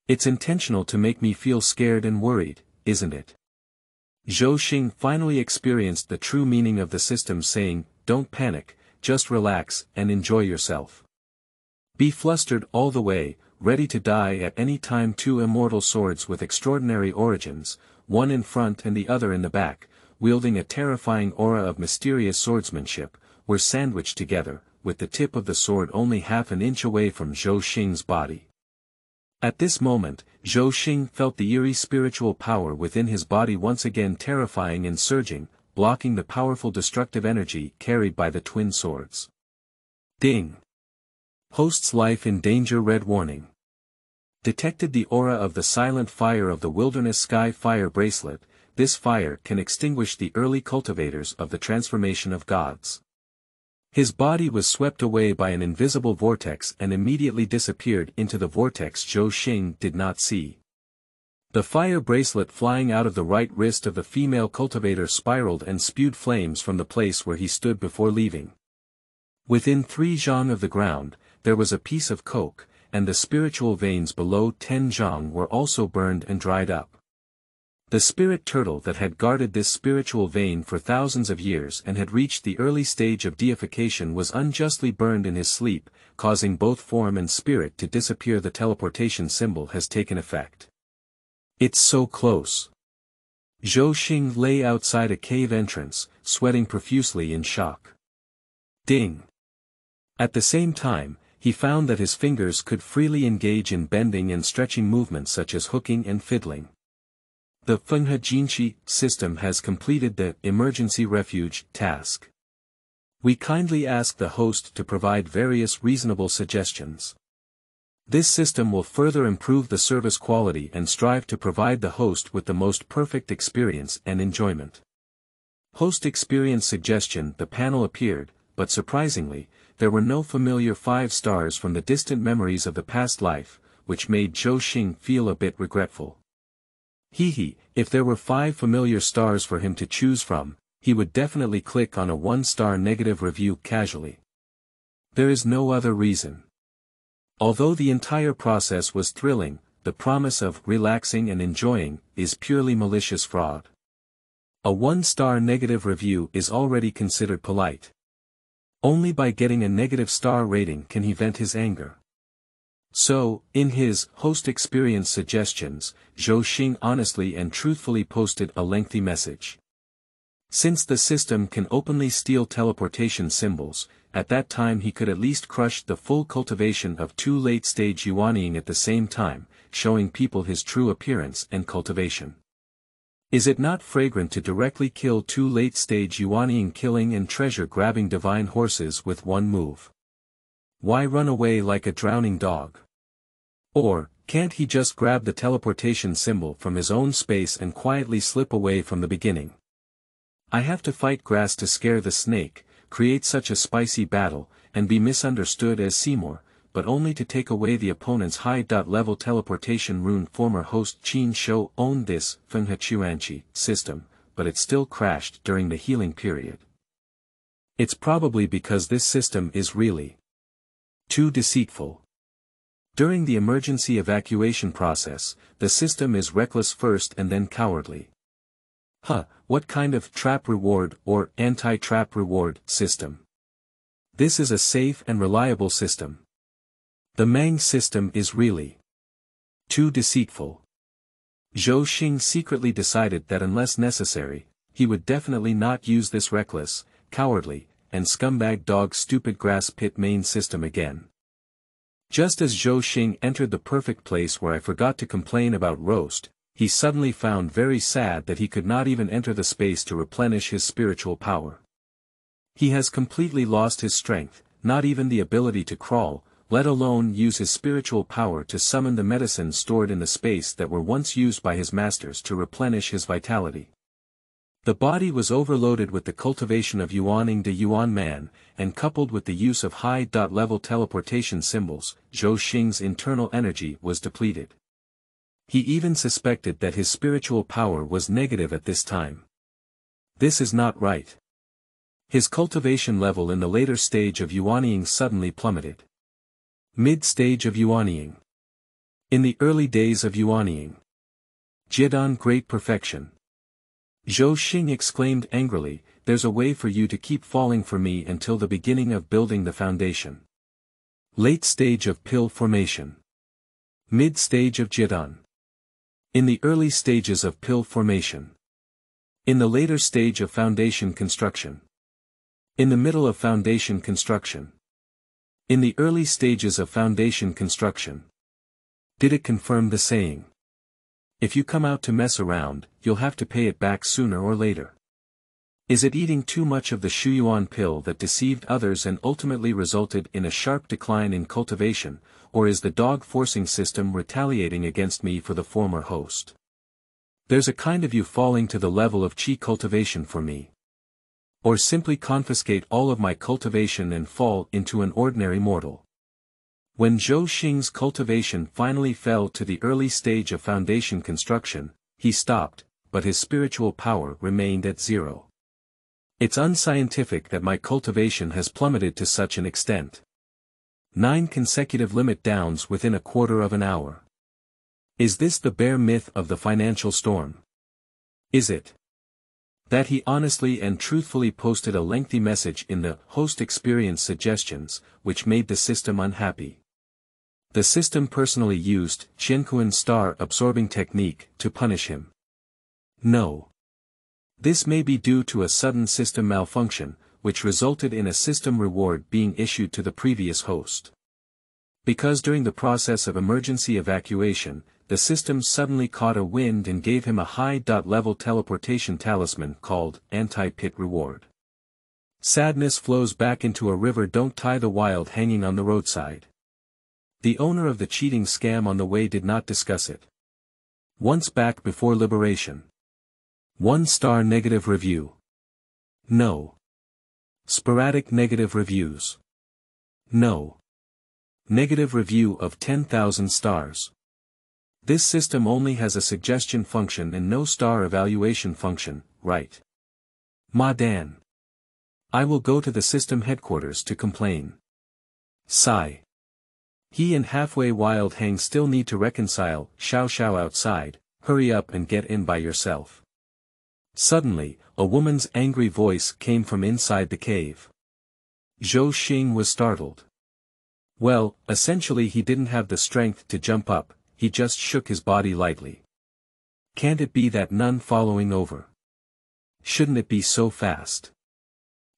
It's intentional to make me feel scared and worried, isn't it? Zhou Xing finally experienced the true meaning of the system, saying, don't panic, just relax and enjoy yourself. Be flustered all the way, ready to die at any time. 2 immortal swords with extraordinary origins, one in front and the other in the back, wielding a terrifying aura of mysterious swordsmanship, were sandwiched together, with the tip of the sword only half an inch away from Zhou Xing's body. At this moment, Zhou Xing felt the eerie spiritual power within his body once again terrifying and surging, blocking the powerful destructive energy carried by the twin swords. Ding. Host's life in danger. Red warning. Detected the aura of the silent fire of the wilderness sky fire bracelet. This fire can extinguish the early cultivators of the transformation of gods. His body was swept away by an invisible vortex and immediately disappeared into the vortex Zhou Xing did not see. The fire bracelet flying out of the right wrist of the female cultivator spiraled and spewed flames from the place where he stood before leaving. Within 3 zhang of the ground, there was a piece of coke, and the spiritual veins below 10 zhang were also burned and dried up. The spirit turtle that had guarded this spiritual vein for thousands of years and had reached the early stage of deification was unjustly burned in his sleep, causing both form and spirit to disappear. The teleportation symbol has taken effect. It's so close. Zhou Xing lay outside a cave entrance, sweating profusely in shock. Ding. At the same time, he found that his fingers could freely engage in bending and stretching movements such as hooking and fiddling. The Fenghe Jinqi system has completed the emergency refuge task. We kindly ask the host to provide various reasonable suggestions. This system will further improve the service quality and strive to provide the host with the most perfect experience and enjoyment. Host experience suggestion. The panel appeared, but surprisingly, there were no familiar 5 stars from the distant memories of the past life, which made Zhou Xing feel a bit regretful. If there were 5 familiar stars for him to choose from, he would definitely click on a 1-star negative review casually. There is no other reason. Although the entire process was thrilling, the promise of relaxing and enjoying is purely malicious fraud. A 1-star negative review is already considered polite. Only by getting a negative star rating can he vent his anger. So, in his host experience suggestions, Zhou Xing honestly and truthfully posted a lengthy message. Since the system can openly steal teleportation symbols, at that time he could at least crush the full cultivation of 2 late-stage yuanying at the same time, showing people his true appearance and cultivation. Is it not fragrant to directly kill 2 late-stage yuanying killing and treasure-grabbing divine horses with one move? Why run away like a drowning dog? Or, can't he just grab the teleportation symbol from his own space and quietly slip away from the beginning? I have to fight grass to scare the snake, create such a spicy battle, and be misunderstood as Seymour, but only to take away the opponent's high-level teleportation rune. Former host Qin Shou owned this Fenghe system, but it still crashed during the healing period. It's probably because this system is really too deceitful. During the emergency evacuation process, the system is reckless first and then cowardly. What kind of trap reward or anti-trap reward system? This is a safe and reliable system. The Mang system is really too deceitful. Zhou Xing secretly decided that unless necessary, he would definitely not use this reckless, cowardly, and scumbag dog stupid grass pit main system again. Just as Zhou Xing entered the perfect place where I forgot to complain about roast, he suddenly found very sad that he could not even enter the space to replenish his spiritual power. He has completely lost his strength, not even the ability to crawl, let alone use his spiritual power to summon the medicines stored in the space that were once used by his masters to replenish his vitality. The body was overloaded with the cultivation of Yuaning de Yuan Man, and coupled with the use of high-level teleportation symbols, Zhou Xing's internal energy was depleted. He even suspected that his spiritual power was negative at this time. This is not right. His cultivation level in the later stage of Yuanying suddenly plummeted. Mid-stage of Yuanying. In the early days of Yuanying. Jidan great perfection. Zhou Xing exclaimed angrily, there's a way for you to keep falling for me until the beginning of building the foundation. Late stage of pill formation. Mid-stage of Jidan. In the early stages of pill formation. In the later stage of foundation construction. In the middle of foundation construction. In the early stages of foundation construction. Did it confirm the saying? If you come out to mess around, you'll have to pay it back sooner or later. Is it eating too much of the Shuyuan pill that deceived others and ultimately resulted in a sharp decline in cultivation, or is the dog forcing system retaliating against me for the former host? There's a kind of you falling to the level of qi cultivation for me. Or simply confiscate all of my cultivation and fall into an ordinary mortal. When Zhou Xing's cultivation finally fell to the early stage of foundation construction, he stopped, but his spiritual power remained at 0. It's unscientific that my cultivation has plummeted to such an extent. 9 consecutive limit downs within a quarter of an hour. Is this the bare myth of the financial storm? Is it that he honestly and truthfully posted a lengthy message in the host experience suggestions, which made the system unhappy? The system personally used Qiankuan star absorbing technique to punish him. No. This may be due to a sudden system malfunction, which resulted in a system reward being issued to the previous host. Because during the process of emergency evacuation, the system suddenly caught a wind and gave him a high-level teleportation talisman called anti-pit reward. Sadness flows back into a river. Don't tie the wild hanging on the roadside. The owner of the cheating scam on the way did not discuss it. Once back before liberation. 1-star negative review. No. Sporadic negative reviews. No. Negative review of 10,000 stars. This system only has a suggestion function and no star evaluation function, right? Ma Dan. I will go to the system headquarters to complain. Sigh. He and halfway wild hang still need to reconcile. Xiao Xiao outside, hurry up and get in by yourself. Suddenly, a woman's angry voice came from inside the cave. Zhou Xing was startled. Well, essentially he didn't have the strength to jump up, he just shook his body lightly. Can't it be that nun following over? Shouldn't it be so fast?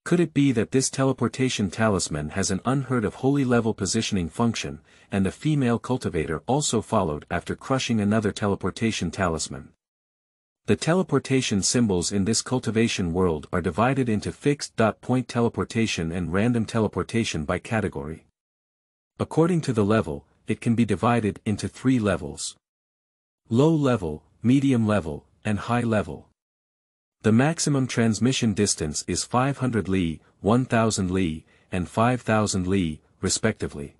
Could it be that this teleportation talisman has an unheard of holy level positioning function, and the female cultivator also followed after crushing another teleportation talisman? The teleportation symbols in this cultivation world are divided into fixed point teleportation and random teleportation by category. According to the level, it can be divided into 3 levels. Low level, medium level, and high level. The maximum transmission distance is 500 li, 1000 li, and 5000 li, respectively.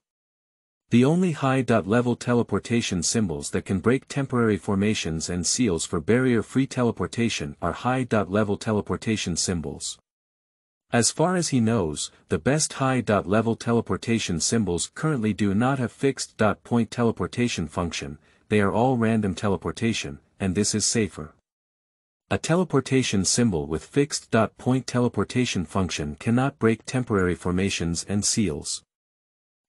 The only high-level teleportation symbols that can break temporary formations and seals for barrier-free teleportation are high-level teleportation symbols. As far as he knows, the best high-level teleportation symbols currently do not have fixed point teleportation function, they are all random teleportation, and this is safer. A teleportation symbol with fixed point teleportation function cannot break temporary formations and seals.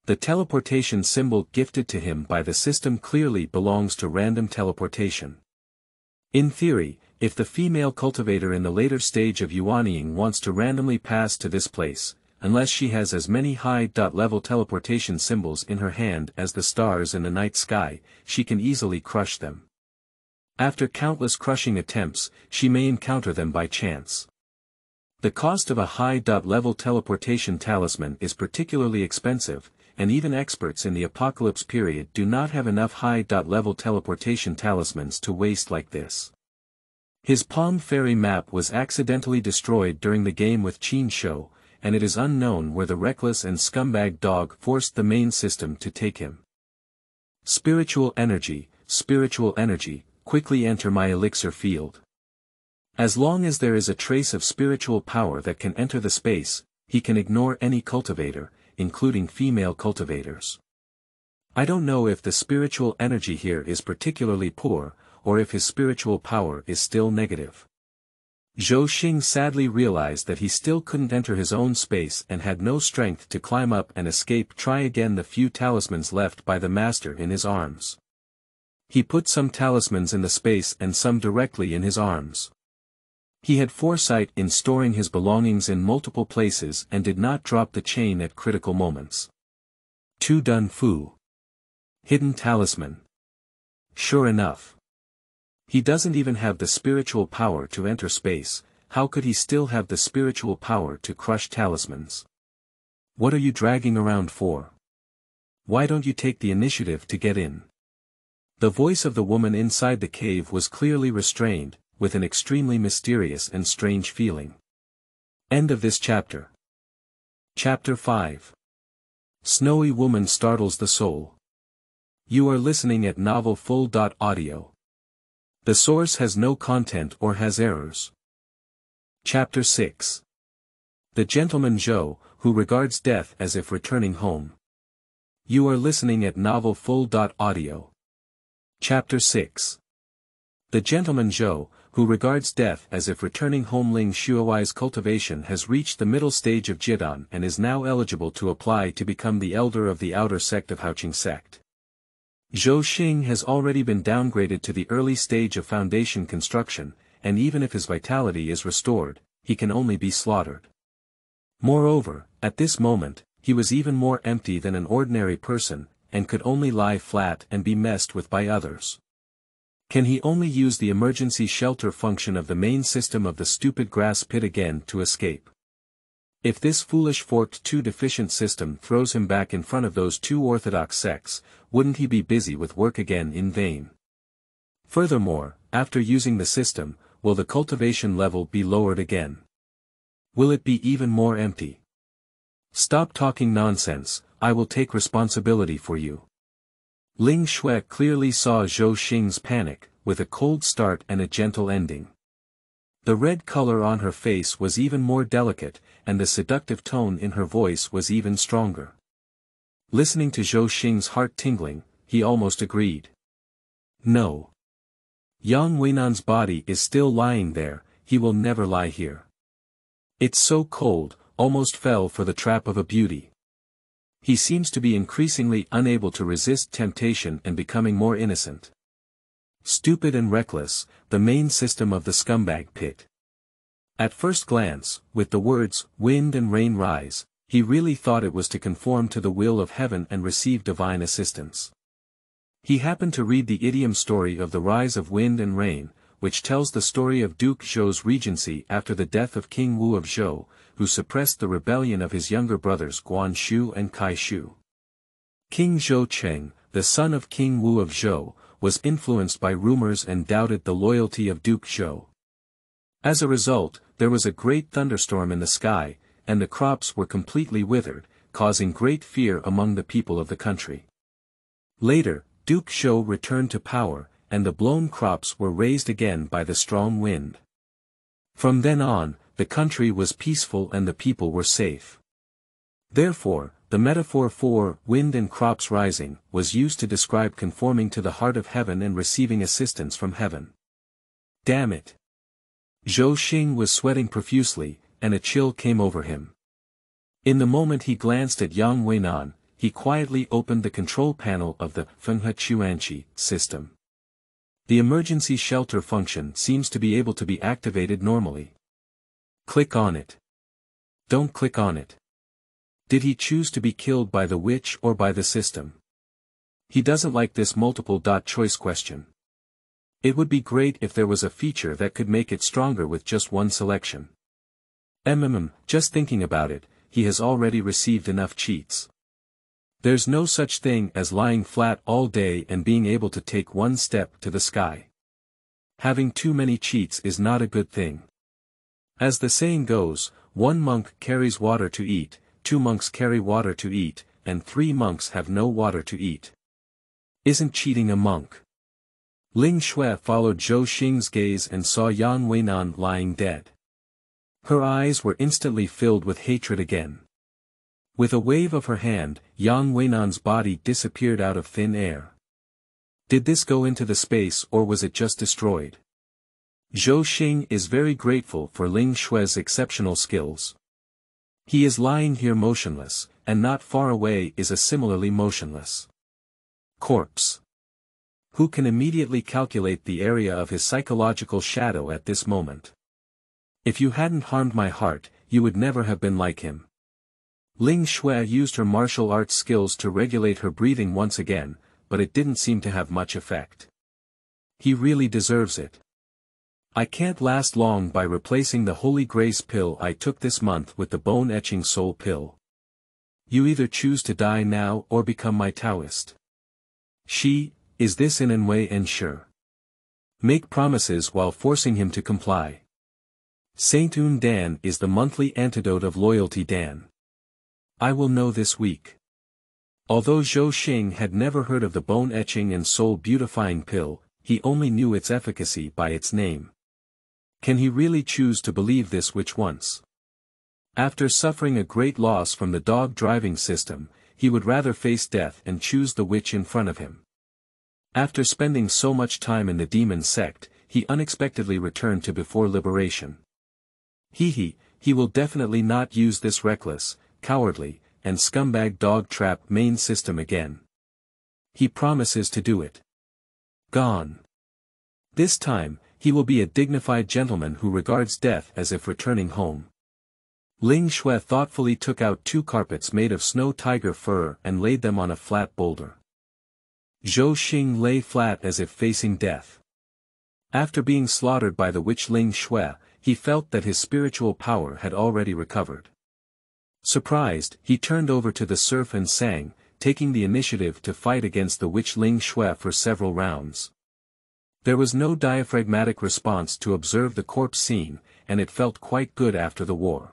The teleportation symbol gifted to him by the system clearly belongs to random teleportation. In theory, if the female cultivator in the later stage of Yuanying wants to randomly pass to this place, unless she has as many high-level teleportation symbols in her hand as the stars in the night sky, she can easily crush them. After countless crushing attempts, she may encounter them by chance. The cost of a high-level teleportation talisman is particularly expensive, and even experts in the apocalypse period do not have enough high-level teleportation talismans to waste like this. His Palm Fairy map was accidentally destroyed during the game with Qin Shou, and it is unknown where the reckless and scumbag dog forced the main system to take him. Spiritual energy, quickly enter my elixir field. As long as there is a trace of spiritual power that can enter the space, he can ignore any cultivator, including female cultivators. I don't know if the spiritual energy here is particularly poor, or if his spiritual power is still negative. Zhou Xing sadly realized that he still couldn't enter his own space and had no strength to climb up and escape. Try again the few talismans left by the master in his arms. He put some talismans in the space and some directly in his arms. He had foresight in storing his belongings in multiple places and did not drop the chain at critical moments. Tu Dun Fu. Hidden talisman. Sure enough. He doesn't even have the spiritual power to enter space, how could he still have the spiritual power to crush talismans? What are you dragging around for? Why don't you take the initiative to get in? The voice of the woman inside the cave was clearly restrained, with an extremely mysterious and strange feeling. End of this chapter. Chapter 5. Snowy Woman Startles the Soul. You are listening at novelfull.audio. The source has no content or has errors. Chapter 6. The Gentleman Zhou, who regards death as if returning home. You are listening at novelfull.audio. Chapter 6. The Gentleman Zhou, who regards death as if returning home. Ling Xue's cultivation has reached the middle stage of Jidan and is now eligible to apply to become the elder of the outer sect of Zhou sect. Zhou Xing has already been downgraded to the early stage of foundation construction, and even if his vitality is restored, he can only be slaughtered. Moreover, at this moment, he was even more empty than an ordinary person, and could only lie flat and be messed with by others. Can he only use the emergency shelter function of the main system of the stupid grass pit again to escape? If this foolish forked 2 deficient system throws him back in front of those 2 orthodox sects, wouldn't he be busy with work again in vain? Furthermore, after using the system, will the cultivation level be lowered again? Will it be even more empty? Stop talking nonsense, I will take responsibility for you. Ling Xue clearly saw Zhou Xing's panic, with a cold start and a gentle ending. The red color on her face was even more delicate, and the seductive tone in her voice was even stronger. Listening to Zhou Xing's heart tingling, he almost agreed. No. Yang Weinan's body is still lying there, he will never lie here. It's so cold, almost fell for the trap of a beauty. He seems to be increasingly unable to resist temptation and becoming more innocent. Stupid and reckless, the main system of the scumbag pit. At first glance, with the words, wind and rain rise, he really thought it was to conform to the will of heaven and receive divine assistance. He happened to read the idiom story of the rise of wind and rain, which tells the story of Duke Zhou's regency after the death of King Wu of Zhou, who suppressed the rebellion of his younger brothers Guan Shu and Kai Shu. King Zhou Xing, the son of King Wu of Zhou, was influenced by rumors and doubted the loyalty of Duke Zhou. As a result, there was a great thunderstorm in the sky, and the crops were completely withered, causing great fear among the people of the country. Later, Duke Zhou returned to power, and the blown crops were raised again by the strong wind. From then on, the country was peaceful and the people were safe. Therefore, the metaphor for wind and crops rising was used to describe conforming to the heart of heaven and receiving assistance from heaven. Damn it! Zhou Xing was sweating profusely, and a chill came over him. In the moment he glanced at Yang Weinan, he quietly opened the control panel of the Fenghe Chuanqi system. The emergency shelter function seems to be able to be activated normally. Click on it. Don't click on it. Did he choose to be killed by the witch or by the system? He doesn't like this multiple-choice question. It would be great if there was a feature that could make it stronger with just one selection. Just thinking about it, he has already received enough cheats. There's no such thing as lying flat all day and being able to take one step to the sky. Having too many cheats is not a good thing. As the saying goes, one monk carries water to eat, 2 monks carry water to eat, and 3 monks have no water to eat. Isn't cheating a monk? Ling Xue followed Zhou Xing's gaze and saw Yang Weinan lying dead. Her eyes were instantly filled with hatred again. With a wave of her hand, Yang Weinan's body disappeared out of thin air. Did this go into the space or was it just destroyed? Zhou Xing is very grateful for Ling Xue's exceptional skills. He is lying here motionless, and not far away is a similarly motionless corpse. Who can immediately calculate the area of his psychological shadow at this moment? If you hadn't harmed my heart, you would never have been like him. Ling Xue used her martial arts skills to regulate her breathing once again, but it didn't seem to have much effect. He really deserves it. I can't last long by replacing the Holy Grace pill I took this month with the bone-etching soul pill. You either choose to die now or become my Taoist. Is this in any way ensure? Make promises while forcing him to comply. Saint-Un Dan is the monthly antidote of loyalty Dan. I will know this week. Although Zhou Xing had never heard of the bone-etching and soul-beautifying pill, he only knew its efficacy by its name. Can he really choose to believe this witch once? After suffering a great loss from the dog driving system, he would rather face death and choose the witch in front of him. After spending so much time in the Demon Sect, he unexpectedly returned to before liberation. He will definitely not use this reckless, cowardly, and scumbag dog trap main system again. He promises to do it. Gone. This time, he will be a dignified gentleman who regards death as if returning home. Ling Xue thoughtfully took out 2 carpets made of snow tiger fur and laid them on a flat boulder. Zhou Xing lay flat as if facing death. After being slaughtered by the witch Ling Xue, he felt that his spiritual power had already recovered. Surprised, he turned over to the surf and sang, taking the initiative to fight against the witch Ling Xue for several rounds. There was no diaphragmatic response to observe the corpse scene, and it felt quite good after the war.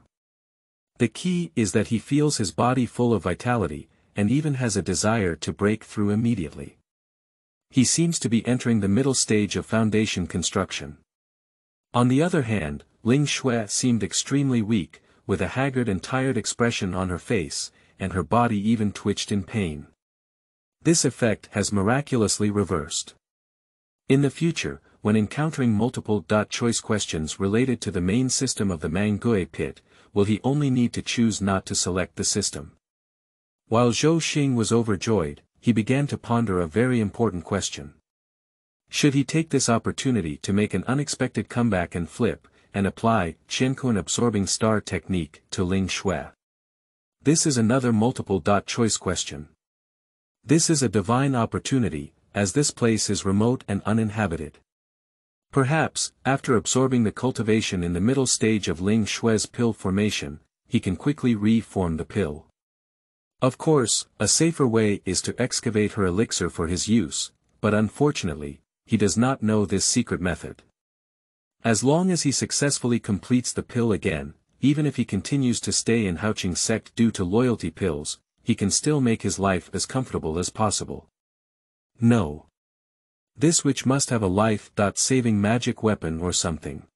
The key is that he feels his body full of vitality, and even has a desire to break through immediately. He seems to be entering the middle stage of foundation construction. On the other hand, Ling Xue seemed extremely weak, with a haggard and tired expression on her face, and her body even twitched in pain. This effect has miraculously reversed. In the future, when encountering multiple choice questions related to the main system of the Manggui pit, will he only need to choose not to select the system? While Zhou Xing was overjoyed, he began to ponder a very important question. Should he take this opportunity to make an unexpected comeback and flip, and apply Qiankun absorbing star technique to Ling Xue? This is another multiple choice question. This is a divine opportunity, as this place is remote and uninhabited. Perhaps, after absorbing the cultivation in the middle stage of Ling Xue's pill formation, he can quickly re-form the pill. Of course, a safer way is to excavate her elixir for his use, but unfortunately, he does not know this secret method. As long as he successfully completes the pill again, even if he continues to stay in Zhou Xing sect due to loyalty pills, he can still make his life as comfortable as possible. No. This witch must have a life-saving magic weapon or something.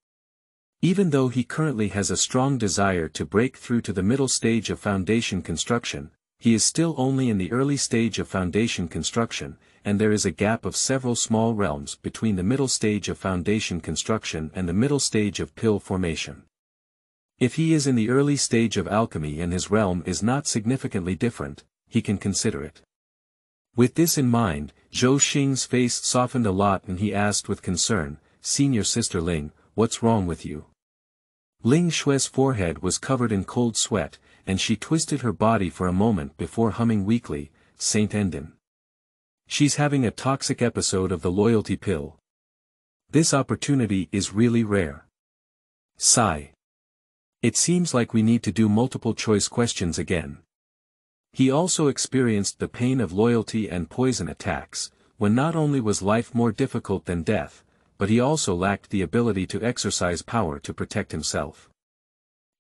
Even though he currently has a strong desire to break through to the middle stage of foundation construction, he is still only in the early stage of foundation construction, and there is a gap of several small realms between the middle stage of foundation construction and the middle stage of pill formation. If he is in the early stage of alchemy and his realm is not significantly different, he can consider it. With this in mind, Zhou Xing's face softened a lot and he asked with concern, "Senior Sister Ling, what's wrong with you?" Ling Xue's forehead was covered in cold sweat, and she twisted her body for a moment before humming weakly, "Saint Endin. She's having a toxic episode of the loyalty pill. This opportunity is really rare." Sigh. It seems like we need to do multiple choice questions again. He also experienced the pain of loyalty and poison attacks, when not only was life more difficult than death, but he also lacked the ability to exercise power to protect himself.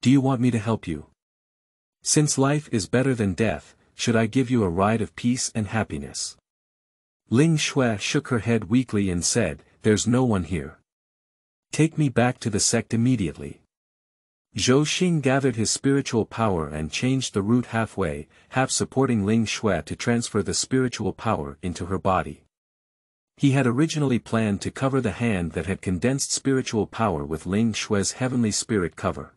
"Do you want me to help you? Since life is better than death, should I give you a ride of peace and happiness?" Ling Xue shook her head weakly and said, "There's no one here. Take me back to the sect immediately." Zhou Xing gathered his spiritual power and changed the root halfway, half supporting Ling Xue to transfer the spiritual power into her body. He had originally planned to cover the hand that had condensed spiritual power with Ling Xue's heavenly spirit cover.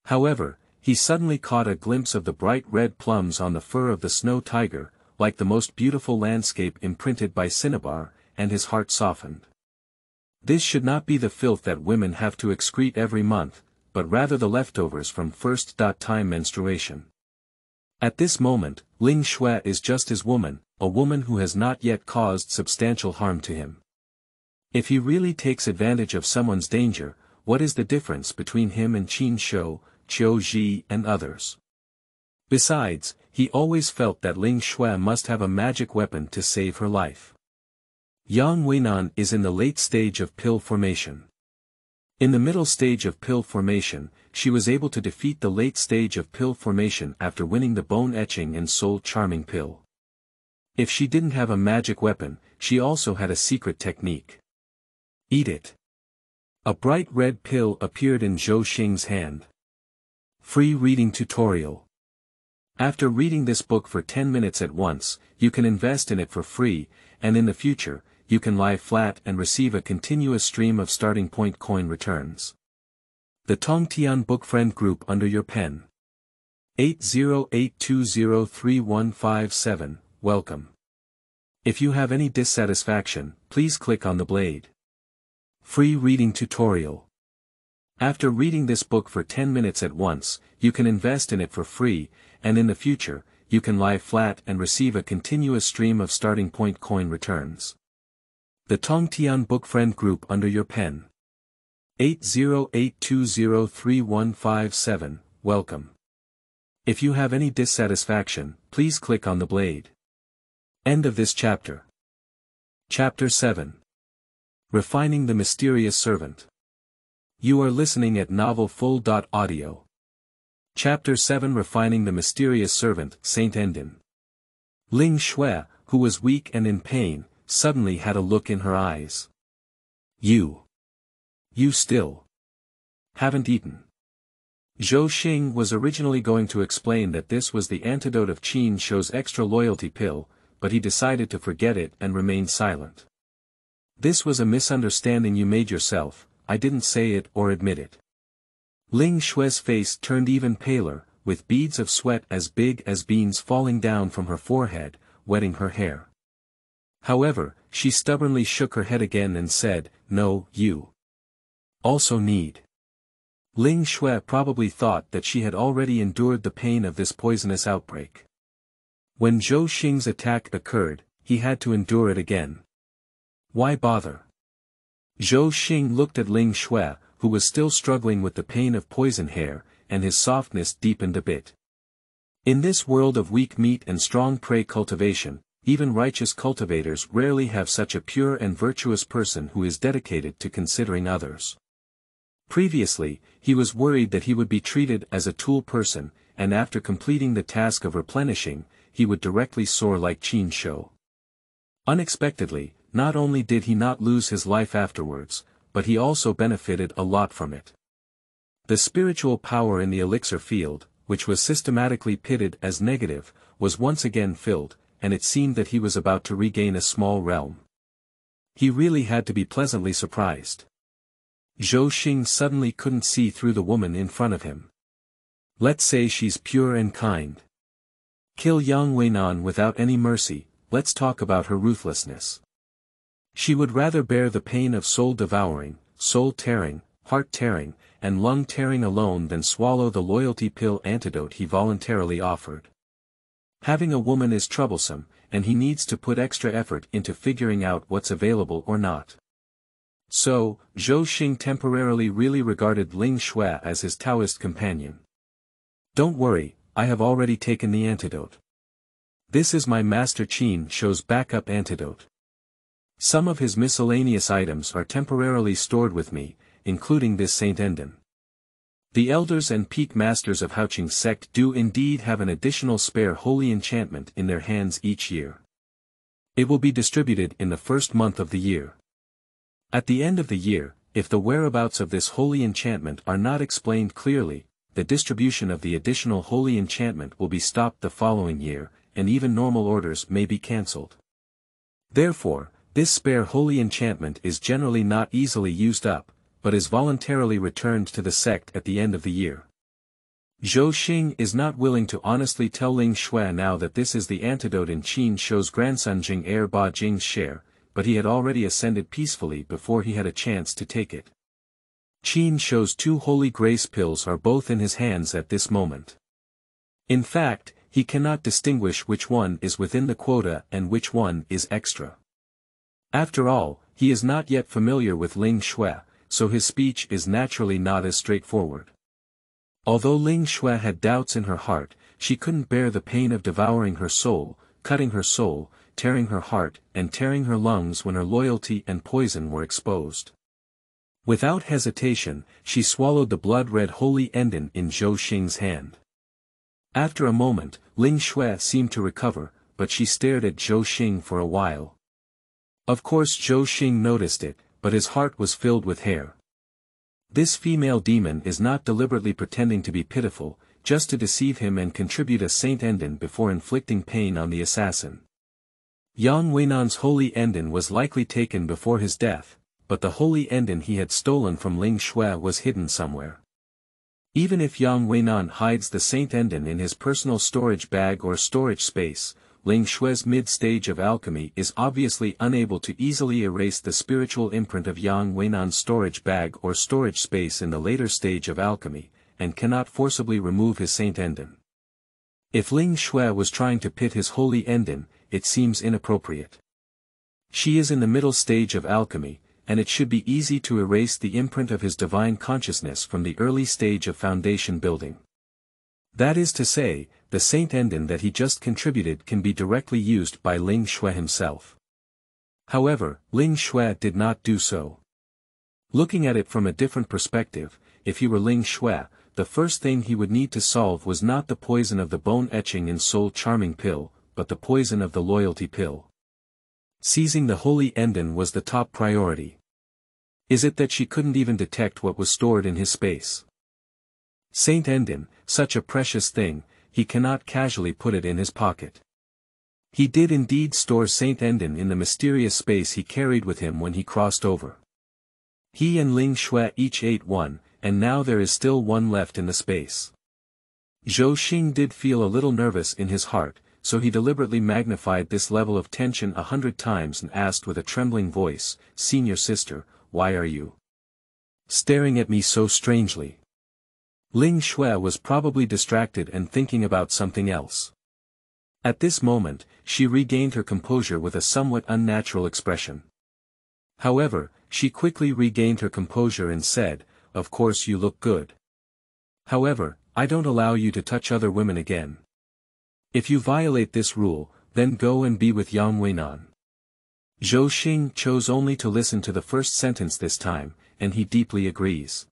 However, he suddenly caught a glimpse of the bright red plums on the fur of the snow tiger, like the most beautiful landscape imprinted by cinnabar, and his heart softened. This should not be the filth that women have to excrete every month, but rather the leftovers from first-time menstruation. At this moment, Ling Xue is just his woman, a woman who has not yet caused substantial harm to him. If he really takes advantage of someone's danger, what is the difference between him and Qin Shou, Qiu Ji and others? Besides, he always felt that Ling Xue must have a magic weapon to save her life. Yang Weinan is in the late stage of pill formation. In the middle stage of pill formation, she was able to defeat the late stage of pill formation after winning the bone etching and soul charming pill. If she didn't have a magic weapon, she also had a secret technique. Eat it. A bright red pill appeared in Zhou Xing's hand. Free reading tutorial. After reading this book for 10 minutes at once, you can invest in it for free, and in the future, you can lie flat and receive a continuous stream of starting point coin returns. The Tongtian Book Friend Group under your pen. 8082031157, welcome. If you have any dissatisfaction, please click on the blade. Free reading tutorial. After reading this book for 10 minutes at once, you can invest in it for free, and in the future, you can lie flat and receive a continuous stream of starting point coin returns. The Tongtian Book Friend Group under your pen. 8082031157, welcome. If you have any dissatisfaction, please click on the blade. End of this chapter. Chapter 7. Refining the Mysterious Servant. You are listening at novelfull.audio. Chapter 7 Refining the Mysterious Servant, Saint Endin. Ling Xue, who was weak and in pain, suddenly had a look in her eyes. You still haven't eaten. Zhou Xing was originally going to explain that this was the antidote of Qin Shou's extra loyalty pill, but he decided to forget it and remain silent. This was a misunderstanding you made yourself, I didn't say it or admit it. Ling Xue's face turned even paler, with beads of sweat as big as beans falling down from her forehead, wetting her hair. However, she stubbornly shook her head again and said, "No, you also need." Ling Xue probably thought that she had already endured the pain of this poisonous outbreak. When Zhou Xing's attack occurred, he had to endure it again. Why bother? Zhou Xing looked at Ling Xue, who was still struggling with the pain of poison hair, and his softness deepened a bit. In this world of weak meat and strong prey cultivation, even righteous cultivators rarely have such a pure and virtuous person who is dedicated to considering others. Previously, he was worried that he would be treated as a tool person, and after completing the task of replenishing, he would directly soar like Qin Shou. Unexpectedly, not only did he not lose his life afterwards, but he also benefited a lot from it. The spiritual power in the elixir field, which was systematically pitted as negative, was once again filled, and it seemed that he was about to regain a small realm. He really had to be pleasantly surprised. Zhou Xing suddenly couldn't see through the woman in front of him. Let's say she's pure and kind. Kill Yang Weinan without any mercy, let's talk about her ruthlessness. She would rather bear the pain of soul-devouring, soul-tearing, heart-tearing, and lung-tearing alone than swallow the loyalty pill antidote he voluntarily offered. Having a woman is troublesome, and he needs to put extra effort into figuring out what's available or not. So, Zhou Xing temporarily really regarded Ling Xue as his Taoist companion. Don't worry, I have already taken the antidote. This is my Master Qin Shou's backup antidote. Some of his miscellaneous items are temporarily stored with me, including this Saint Endon. The elders and peak masters of Haoqing sect do indeed have an additional spare holy enchantment in their hands each year. It will be distributed in the first month of the year. At the end of the year, if the whereabouts of this holy enchantment are not explained clearly, the distribution of the additional holy enchantment will be stopped the following year, and even normal orders may be cancelled. Therefore, this spare holy enchantment is generally not easily used up, but is voluntarily returned to the sect at the end of the year. Zhou Xing is not willing to honestly tell Ling Xue now that this is the antidote in Qin Shou's grandson Jing heir Ba Jing's share, but he had already ascended peacefully before he had a chance to take it. Qin Shou's 2 holy grace pills are both in his hands at this moment. In fact, he cannot distinguish which one is within the quota and which one is extra. After all, he is not yet familiar with Ling Xue, so his speech is naturally not as straightforward. Although Ling Xue had doubts in her heart, she couldn't bear the pain of devouring her soul, cutting her soul, tearing her heart, and tearing her lungs when her loyalty and poison were exposed. Without hesitation, she swallowed the blood-red holy endon in Zhou Xing's hand. After a moment, Ling Xue seemed to recover, but she stared at Zhou Xing for a while. Of course Zhou Xing noticed it, but his heart was filled with hair. This female demon is not deliberately pretending to be pitiful, just to deceive him and contribute a Saint Endon before inflicting pain on the assassin. Yang Weinan's holy endon was likely taken before his death, but the holy endon he had stolen from Ling Xue was hidden somewhere. Even if Yang Weinan hides the Saint Endon in his personal storage bag or storage space, Ling Xue's mid-stage of alchemy is obviously unable to easily erase the spiritual imprint of Yang Weinan's storage bag or storage space in the later stage of alchemy, and cannot forcibly remove his Saint Endon. If Ling Xue was trying to pit his holy endon, it seems inappropriate. She is in the middle stage of alchemy, and it should be easy to erase the imprint of his divine consciousness from the early stage of foundation building. That is to say, the Saint Endon that he just contributed can be directly used by Ling Xue himself. However, Ling Xue did not do so. Looking at it from a different perspective, if he were Ling Xue, the first thing he would need to solve was not the poison of the bone-etching and soul-charming pill, but the poison of the loyalty pill. Seizing the holy endon was the top priority. Is it that she couldn't even detect what was stored in his space? Saint Endin, such a precious thing, he cannot casually put it in his pocket. He did indeed store Saint Endin in the mysterious space he carried with him when he crossed over. He and Ling Xue each ate one, and now there is still one left in the space. Zhou Xing did feel a little nervous in his heart, so he deliberately magnified this level of tension 100 times and asked with a trembling voice, "Senior sister, why are you staring at me so strangely?" Ling Xue was probably distracted and thinking about something else. At this moment, she regained her composure with a somewhat unnatural expression. However, she quickly regained her composure and said, "Of course you look good. However, I don't allow you to touch other women again. If you violate this rule, then go and be with Yang Weinan." Zhou Xing chose only to listen to the first sentence this time, and he deeply agrees.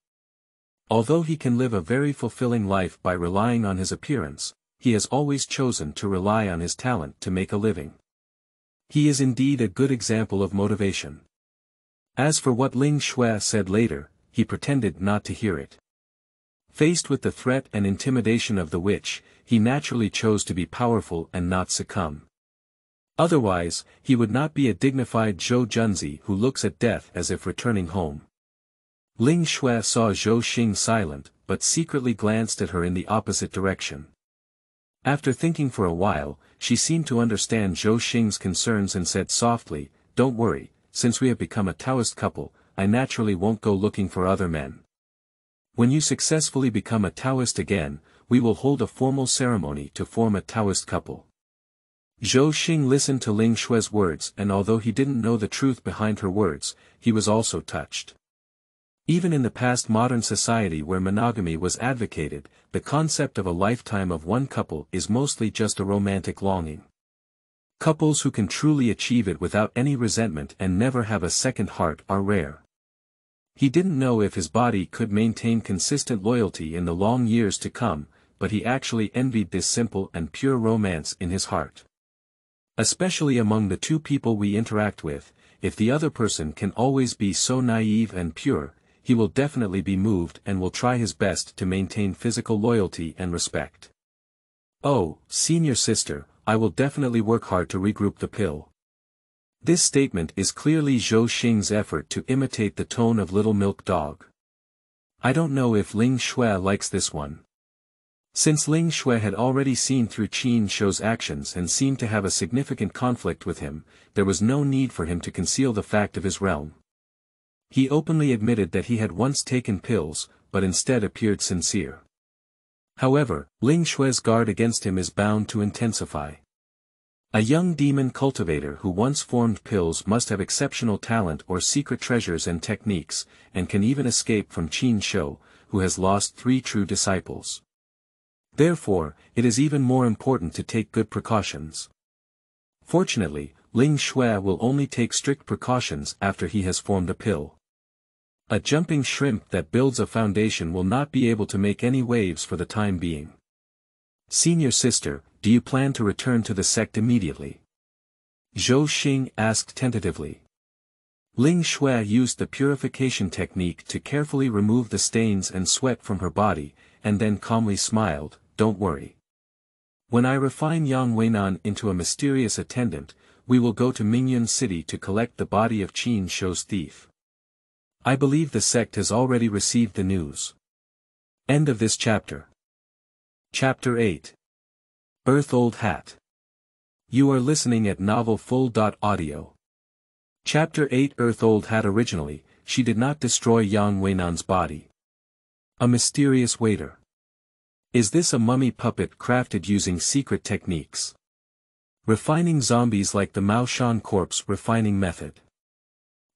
Although he can live a very fulfilling life by relying on his appearance, he has always chosen to rely on his talent to make a living. He is indeed a good example of motivation. As for what Ling Xue said later, he pretended not to hear it. Faced with the threat and intimidation of the witch, he naturally chose to be powerful and not succumb. Otherwise, he would not be a dignified Zhou Junzi who looks at death as if returning home. Ling Xue saw Zhou Xing silent, but secretly glanced at her in the opposite direction. After thinking for a while, she seemed to understand Zhou Xing's concerns and said softly, "Don't worry, since we have become a Taoist couple, I naturally won't go looking for other men. When you successfully become a Taoist again, we will hold a formal ceremony to form a Taoist couple." Zhou Xing listened to Ling Xue's words, and although he didn't know the truth behind her words, he was also touched. Even in the past modern society where monogamy was advocated, the concept of a lifetime of one couple is mostly just a romantic longing. Couples who can truly achieve it without any resentment and never have a second heart are rare. He didn't know if his body could maintain consistent loyalty in the long years to come, but he actually envied this simple and pure romance in his heart. Especially among the two people we interact with, if the other person can always be so naive and pure, he will definitely be moved and will try his best to maintain physical loyalty and respect. "Oh, senior sister, I will definitely work hard to regroup the pill." This statement is clearly Zhou Xing's effort to imitate the tone of Little Milk Dog. I don't know if Ling Xue likes this one. Since Ling Xue had already seen through Qin Shou's actions and seemed to have a significant conflict with him, there was no need for him to conceal the fact of his realm. He openly admitted that he had once taken pills, but instead appeared sincere. However, Ling Xue's guard against him is bound to intensify. A young demon cultivator who once formed pills must have exceptional talent or secret treasures and techniques, and can even escape from Qin Shou, who has lost 3 true disciples. Therefore, it is even more important to take good precautions. Fortunately, Ling Xue will only take strict precautions after he has formed a pill. A jumping shrimp that builds a foundation will not be able to make any waves for the time being. "Senior sister, do you plan to return to the sect immediately?" Zhou Xing asked tentatively. Ling Xue used the purification technique to carefully remove the stains and sweat from her body, and then calmly smiled, "Don't worry. When I refine Yang Weinan into a mysterious attendant, we will go to Mingyun City to collect the body of Qin Shou's thief. I believe the sect has already received the news." End of this chapter. Chapter 8. Earth Old Hat. You are listening at novelfull.audio. Chapter 8 Earth Old Hat. Originally, she did not destroy Yang Weinan's body. A mysterious waiter. Is this a mummy puppet crafted using secret techniques? Refining zombies like the Mao Shan corpse refining method.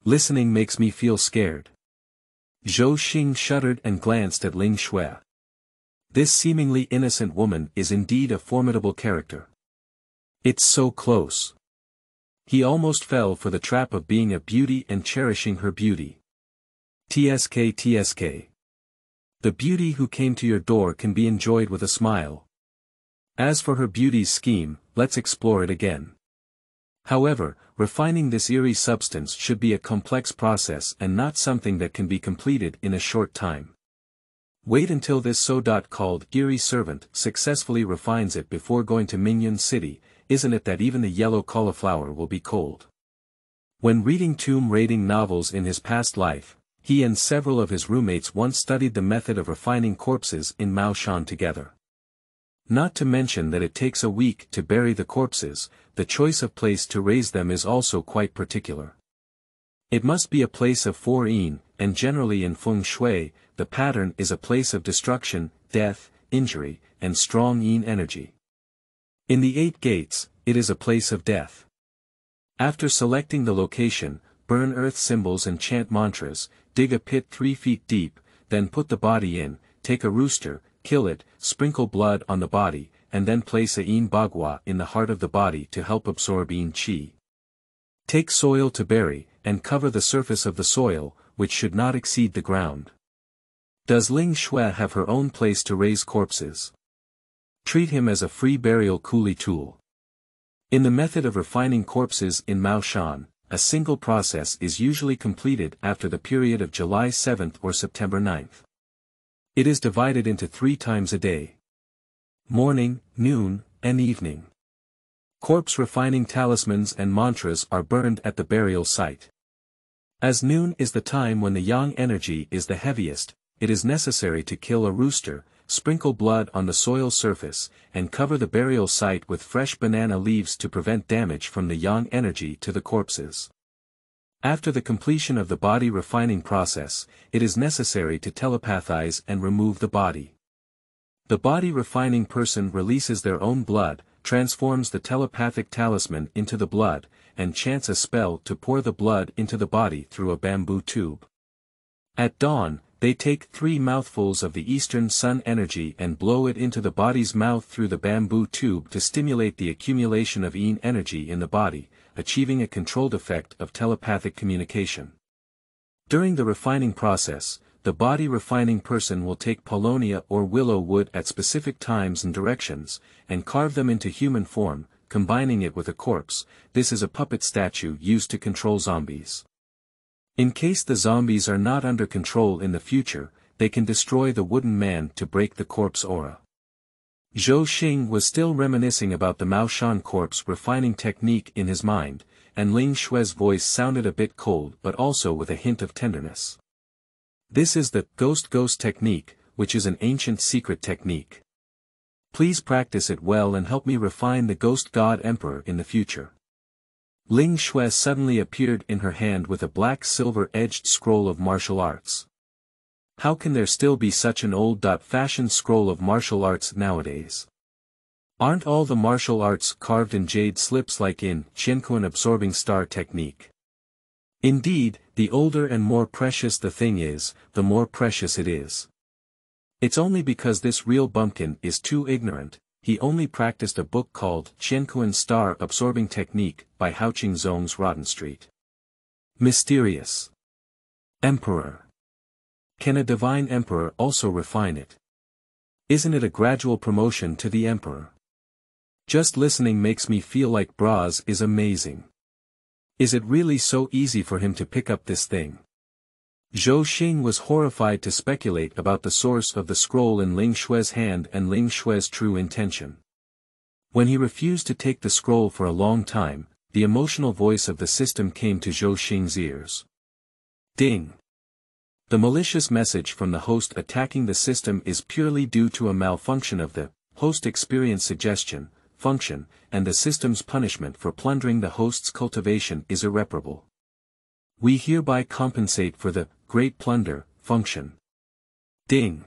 Listening makes me feel scared. Zhou Xing shuddered and glanced at Ling Xue. This seemingly innocent woman is indeed a formidable character. It's so close. He almost fell for the trap of being a beauty and cherishing her beauty. TSK. The beauty who came to your door can be enjoyed with a smile. As for her beauty's scheme, let's explore it again. However, refining this eerie substance should be a complex process and not something that can be completed in a short time. Wait until this so-called eerie servant successfully refines it before going to Mingyan City, isn't it that even the yellow cauliflower will be cold? When reading tomb raiding novels in his past life, he and several of his roommates once studied the method of refining corpses in Mao Shan together. Not to mention that it takes a week to bury the corpses, the choice of place to raise them is also quite particular. It must be a place of 4 yin, and generally in feng shui, the pattern is a place of destruction, death, injury, and strong yin energy. In the 8 gates, it is a place of death. After selecting the location, burn earth symbols and chant mantras, dig a pit 3 feet deep, then put the body in, take a rooster, kill it, sprinkle blood on the body, and then place a yin bagua in the heart of the body to help absorb yin qi. Take soil to bury, and cover the surface of the soil, which should not exceed the ground. Does Ling Xue have her own place to raise corpses? Treat him as a free burial coolie tool. In the method of refining corpses in Mao Shan, a single process is usually completed after the period of July 7th or September 9th. It is divided into 3 times a day: morning, noon, and evening. Corpse refining talismans and mantras are burned at the burial site. As noon is the time when the yang energy is the heaviest, it is necessary to kill a rooster, sprinkle blood on the soil surface, and cover the burial site with fresh banana leaves to prevent damage from the yang energy to the corpses. After the completion of the body refining process, it is necessary to telepathize and remove the body. The body refining person releases their own blood, transforms the telepathic talisman into the blood, and chants a spell to pour the blood into the body through a bamboo tube. At dawn, they take 3 mouthfuls of the eastern sun energy and blow it into the body's mouth through the bamboo tube to stimulate the accumulation of yin energy in the body, achieving a controlled effect of telepathic communication. During the refining process, the body refining person will take paulownia or willow wood at specific times and directions, and carve them into human form, combining it with a corpse. This is a puppet statue used to control zombies. In case the zombies are not under control in the future, they can destroy the wooden man to break the corpse aura. Zhou Xing was still reminiscing about the Mao Shan corpse refining technique in his mind, and Ling Xue's voice sounded a bit cold but also with a hint of tenderness. This is the ghost technique, which is an ancient secret technique. Please practice it well and help me refine the ghost god emperor in the future. Ling Xue suddenly appeared in her hand with a black silver-edged scroll of martial arts. How can there still be such an old-fashioned scroll of martial arts nowadays? Aren't all the martial arts carved in jade slips like in Qianquan absorbing star technique? Indeed, the older and more precious the thing is, the more precious it is. It's only because this real bumpkin is too ignorant. He only practiced a book called Qianquan Star Absorbing Technique by Haoqing Zong's Rotten Street. Mysterious. Emperor. Can a divine emperor also refine it? Isn't it a gradual promotion to the emperor? Just listening makes me feel like Braz is amazing. Is it really so easy for him to pick up this thing? Zhou Xing was horrified to speculate about the source of the scroll in Ling Xue's hand and Ling Xue's true intention. When he refused to take the scroll for a long time, the emotional voice of the system came to Zhou Xing's ears. Ding! The malicious message from the host attacking the system is purely due to a malfunction of the host experience suggestion function, and the system's punishment for plundering the host's cultivation is irreparable. We hereby compensate for the great plunder function. Ding!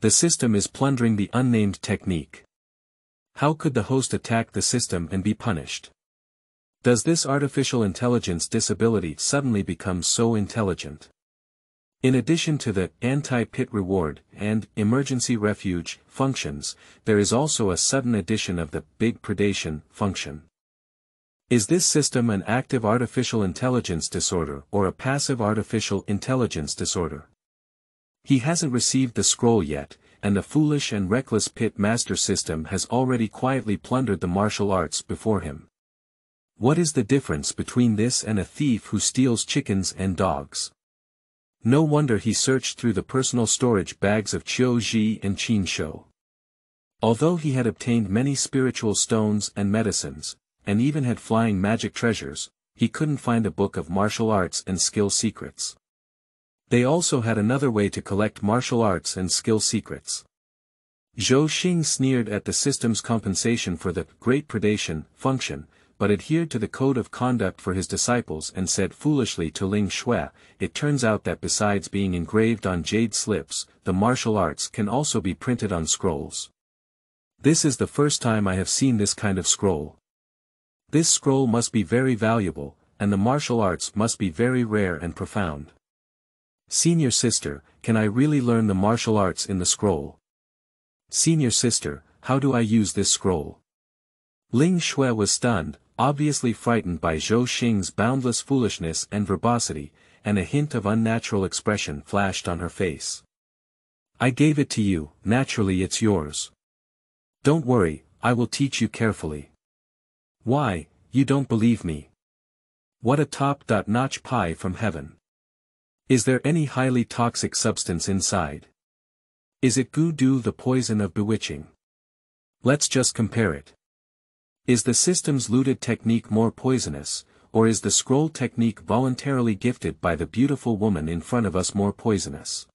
The system is plundering the unnamed technique. How could the host attack the system and be punished? Does this artificial intelligence disability suddenly become so intelligent? In addition to the anti-pit reward and emergency refuge functions, there is also a sudden addition of the big predation function. Is this system an active artificial intelligence disorder or a passive artificial intelligence disorder? He hasn't received the scroll yet, and the foolish and reckless pit master system has already quietly plundered the martial arts before him. What is the difference between this and a thief who steals chickens and dogs? No wonder he searched through the personal storage bags of Zhou Xing and Qin Shou. Although he had obtained many spiritual stones and medicines, and even had flying magic treasures, he couldn't find a book of martial arts and skill secrets. They also had another way to collect martial arts and skill secrets. Zhou Xing sneered at the system's compensation for the great predation function, but adhered to the code of conduct for his disciples and said foolishly to Ling Xue, "It turns out that besides being engraved on jade slips, the martial arts can also be printed on scrolls. This is the first time I have seen this kind of scroll. This scroll must be very valuable, and the martial arts must be very rare and profound. Senior sister, can I really learn the martial arts in the scroll? Senior sister, how do I use this scroll?" Ling Xue was stunned, obviously frightened by Zhou Xing's boundless foolishness and verbosity, and a hint of unnatural expression flashed on her face. "I gave it to you, naturally it's yours. Don't worry, I will teach you carefully." "Why, you don't believe me? What a top-notch pie from heaven. Is there any highly toxic substance inside? Is it goo-doo, the poison of bewitching? Let's just compare it. Is the system's looted technique more poisonous, or is the scroll technique voluntarily gifted by the beautiful woman in front of us more poisonous?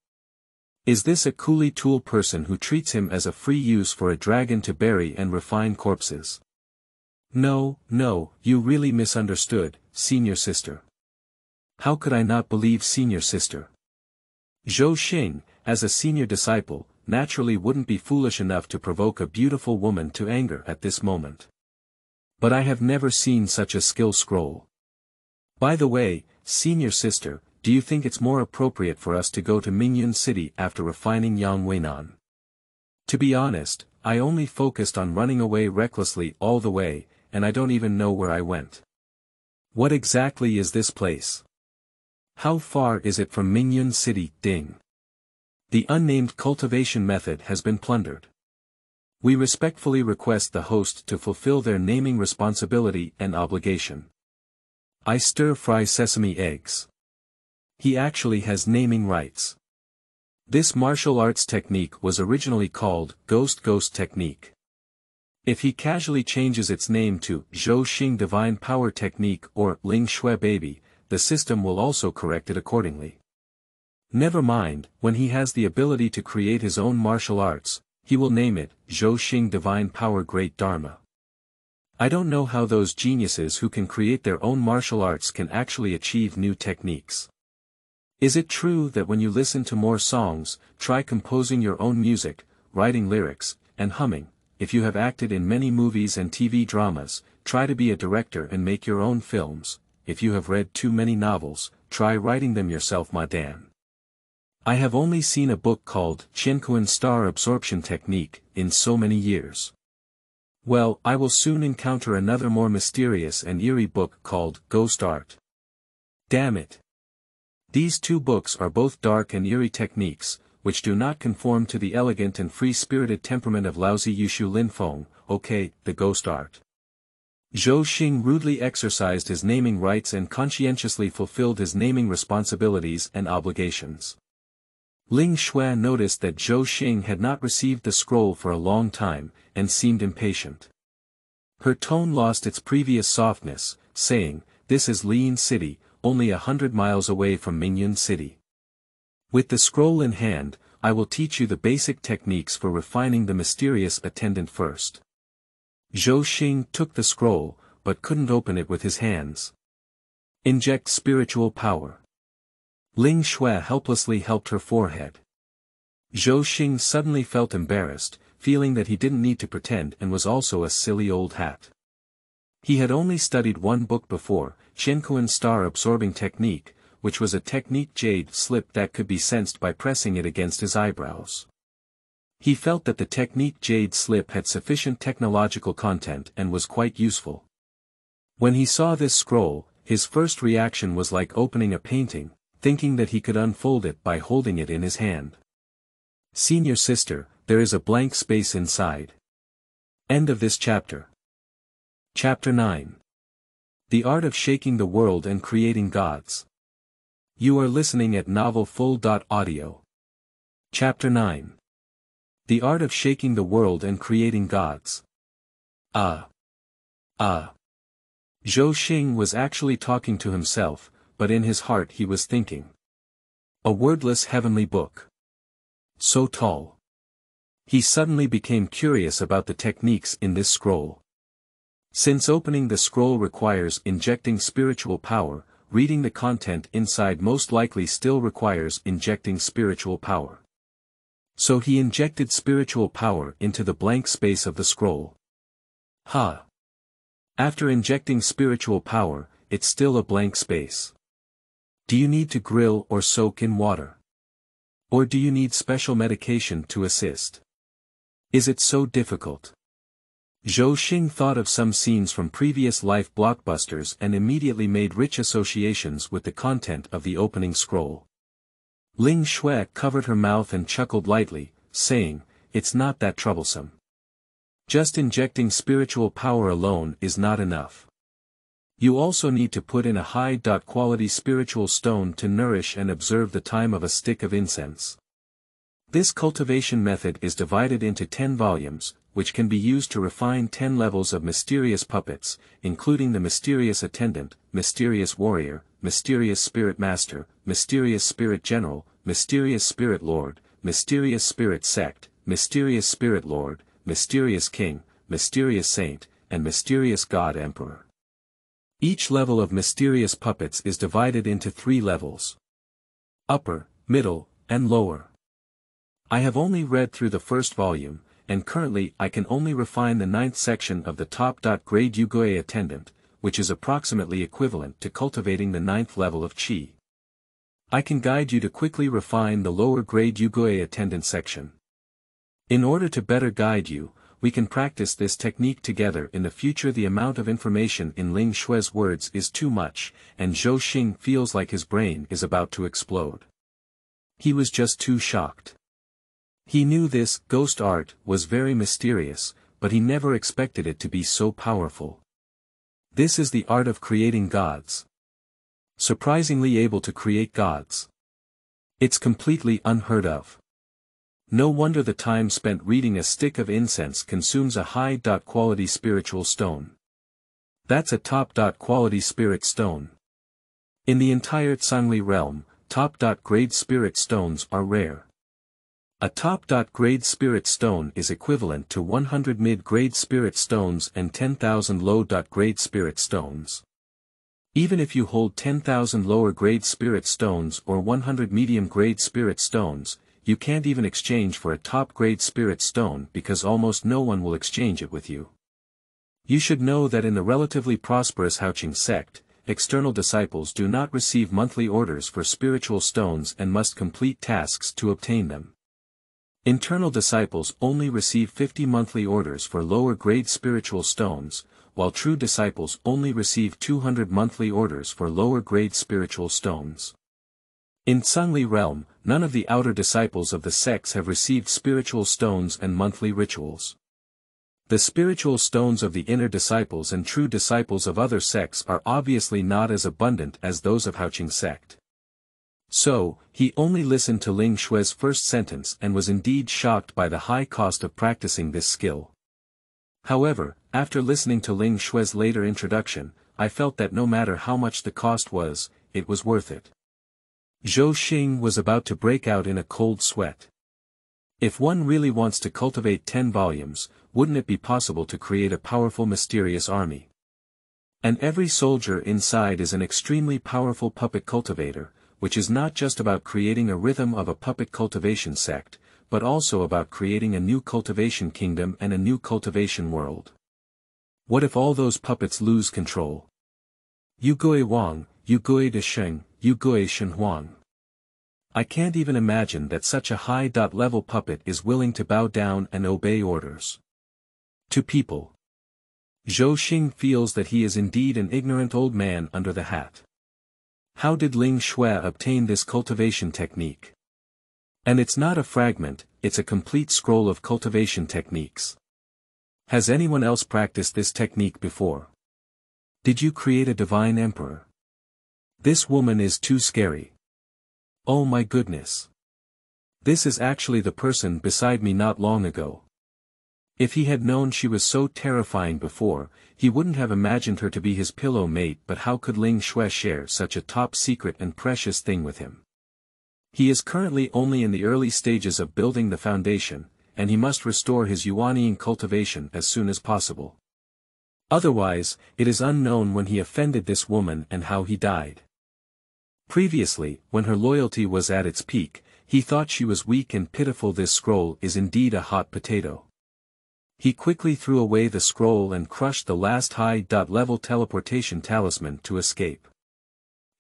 Is this a coolie tool person who treats him as a free use for a dragon to bury and refine corpses? No, you really misunderstood, senior sister. How could I not believe senior sister? Zhou Xing, as a senior disciple, naturally wouldn't be foolish enough to provoke a beautiful woman to anger at this moment. But I have never seen such a skill scroll. By the way, senior sister, do you think it's more appropriate for us to go to Mingyun City after refining Yang Weinan? To be honest, I only focused on running away recklessly all the way, and I don't even know where I went. What exactly is this place? How far is it from Mingyun City, Ding? The unnamed cultivation method has been plundered. We respectfully request the host to fulfill their naming responsibility and obligation. I stir-fry sesame eggs. He actually has naming rights. This martial arts technique was originally called Ghost Technique. If he casually changes its name to Zhou Xing Divine Power Technique or Ling Xue Baby, the system will also correct it accordingly. Never mind, when he has the ability to create his own martial arts, he will name it Zhou Xing Divine Power Great Dharma. I don't know how those geniuses who can create their own martial arts can actually achieve new techniques. Is it true that when you listen to more songs, try composing your own music, writing lyrics, and humming? If you have acted in many movies and TV dramas, try to be a director and make your own films. If you have read too many novels, try writing them yourself, Madan. I have only seen a book called Qianquan Star Absorption Technique in so many years. Well, I will soon encounter another more mysterious and eerie book called Ghost Art. Damn it. These two books are both dark and eerie techniques, which do not conform to the elegant and free-spirited temperament of Laozi Yushu Linfeng. Okay, the Ghost Art. Zhou Xing rudely exercised his naming rights and conscientiously fulfilled his naming responsibilities and obligations. Ling Xue noticed that Zhou Xing had not received the scroll for a long time, and seemed impatient. Her tone lost its previous softness, saying, "This is Lian City, only 100 miles away from Mingyun City. With the scroll in hand, I will teach you the basic techniques for refining the mysterious attendant first." Zhou Xing took the scroll, but couldn't open it with his hands. Inject spiritual power. Ling Xue helplessly helped her forehead. Zhou Xing suddenly felt embarrassed, feeling that he didn't need to pretend and was also a silly old hat. He had only studied one book before, Qianquan Star Absorbing Technique, which was a technique jade slip that could be sensed by pressing it against his eyebrows. He felt that the technique jade slip had sufficient technological content and was quite useful. When he saw this scroll, his first reaction was like opening a painting, thinking that he could unfold it by holding it in his hand. Senior sister, there is a blank space inside. End of this chapter. Chapter 9. The Art of Shaking the World and Creating Gods. You are listening at Novel Full. Audio. Chapter 9. The Art of Shaking the World and Creating Gods. Zhou Xing was actually talking to himself, but in his heart he was thinking. A wordless heavenly book. So tall. He suddenly became curious about the techniques in this scroll. Since opening the scroll requires injecting spiritual power, reading the content inside most likely still requires injecting spiritual power. So he injected spiritual power into the blank space of the scroll. After injecting spiritual power, it's still a blank space. Do you need to grill or soak in water? Or do you need special medication to assist? Is it so difficult? Zhou Xing thought of some scenes from previous life blockbusters and immediately made rich associations with the content of the opening scroll. Ling Xue covered her mouth and chuckled lightly, saying, "It's not that troublesome. Just injecting spiritual power alone is not enough. You also need to put in a high-quality spiritual stone to nourish and observe the time of a stick of incense." This cultivation method is divided into 10 volumes, which can be used to refine 10 levels of mysterious puppets, including the mysterious attendant, mysterious warrior, mysterious spirit master, mysterious spirit general, mysterious spirit lord, mysterious spirit sect, mysterious spirit lord, mysterious king, mysterious saint, and mysterious god emperor. Each level of mysterious puppets is divided into 3 levels: upper, middle, and lower. I have only read through the first volume, and currently I can only refine the 9th section of the top-grade Yugui attendant, which is approximately equivalent to cultivating the 9th level of Qi. I can guide you to quickly refine the lower-grade Yugui attendant section. In order to better guide you, we can practice this technique together in the future. The amount of information in Ling Xue's words is too much, and Zhou Xing feels like his brain is about to explode. He was just too shocked. He knew this ghost art was very mysterious, but he never expected it to be so powerful. This is the art of creating gods. Surprisingly able to create gods. It's completely unheard of. No wonder the time spent reading a stick of incense consumes a high-quality spiritual stone. That's a top-quality spirit stone. In the entire Zhangli realm, top-grade spirit stones are rare. A top-grade spirit stone is equivalent to 100 mid-grade spirit stones and 10,000 low-grade spirit stones. Even if you hold 10,000 lower-grade spirit stones or 100 medium-grade spirit stones, you can't even exchange for a top-grade spirit stone because almost no one will exchange it with you. You should know that in the relatively prosperous Zhou Xing sect, external disciples do not receive monthly orders for spiritual stones and must complete tasks to obtain them. Internal disciples only receive 50 monthly orders for lower-grade spiritual stones, while true disciples only receive 200 monthly orders for lower-grade spiritual stones. In Zhangli realm, none of the outer disciples of the sects have received spiritual stones and monthly rituals. The spiritual stones of the inner disciples and true disciples of other sects are obviously not as abundant as those of Zhou Xing sect. So, he only listened to Ling Xue's first sentence and was indeed shocked by the high cost of practicing this skill. However, after listening to Ling Xue's later introduction, I felt that no matter how much the cost was, it was worth it. Zhou Xing was about to break out in a cold sweat. If one really wants to cultivate 10 volumes, wouldn't it be possible to create a powerful mysterious army? And every soldier inside is an extremely powerful puppet cultivator, which is not just about creating a rhythm of a puppet cultivation sect, but also about creating a new cultivation kingdom and a new cultivation world. What if all those puppets lose control? Yugui Wang, Yugui De Sheng, Yugui Shen Huang. I can't even imagine that such a high-level puppet is willing to bow down and obey orders. To people. Zhou Xing feels that he is indeed an ignorant old man under the hat. How did Ling Xue obtain this cultivation technique? And it's not a fragment, it's a complete scroll of cultivation techniques. Has anyone else practiced this technique before? Did you create a divine emperor? This woman is too scary. Oh my goodness. This is actually the person beside me not long ago. If he had known she was so terrifying before, he wouldn't have imagined her to be his pillow mate, but how could Ling Xue share such a top secret and precious thing with him? He is currently only in the early stages of building the foundation, and he must restore his Yuanying cultivation as soon as possible. Otherwise, it is unknown when he offended this woman and how he died. Previously, when her loyalty was at its peak, he thought she was weak and pitiful. This scroll is indeed a hot potato. He quickly threw away the scroll and crushed the last high-level teleportation talisman to escape.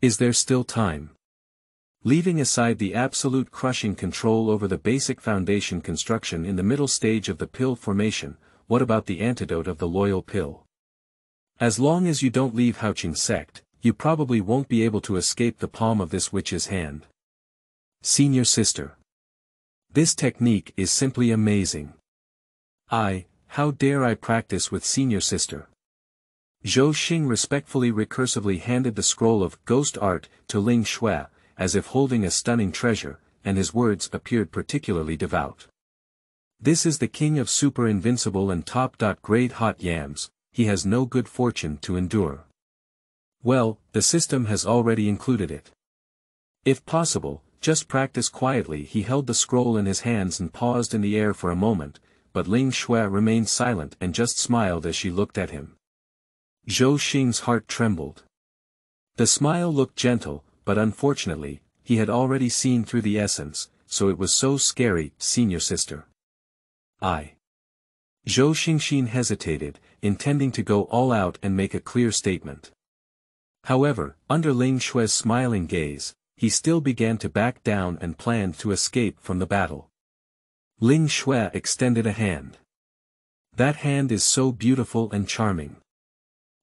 Is there still time? Leaving aside the absolute crushing control over the basic foundation construction in the middle stage of the pill formation, what about the antidote of the loyal pill? As long as you don't leave Zhou Xing sect, you probably won't be able to escape the palm of this witch's hand. Senior sister. This technique is simply amazing. How dare I practice with senior sister? Zhou Xing respectfully recursively handed the scroll of ghost art to Ling Xue, as if holding a stunning treasure, and his words appeared particularly devout. This is the king of super invincible and top-grade hot yams, he has no good fortune to endure. Well, the system has already included it. If possible, just practice quietly. He held the scroll in his hands and paused in the air for a moment, but Ling Xue remained silent and just smiled as she looked at him. Zhou Xing's heart trembled. The smile looked gentle, but unfortunately, he had already seen through the essence, so it was so scary. Senior sister. Zhou Xing hesitated, intending to go all out and make a clear statement. However, under Ling Xue's smiling gaze, he still began to back down and planned to escape from the battle. Ling Xue extended a hand. That hand is so beautiful and charming.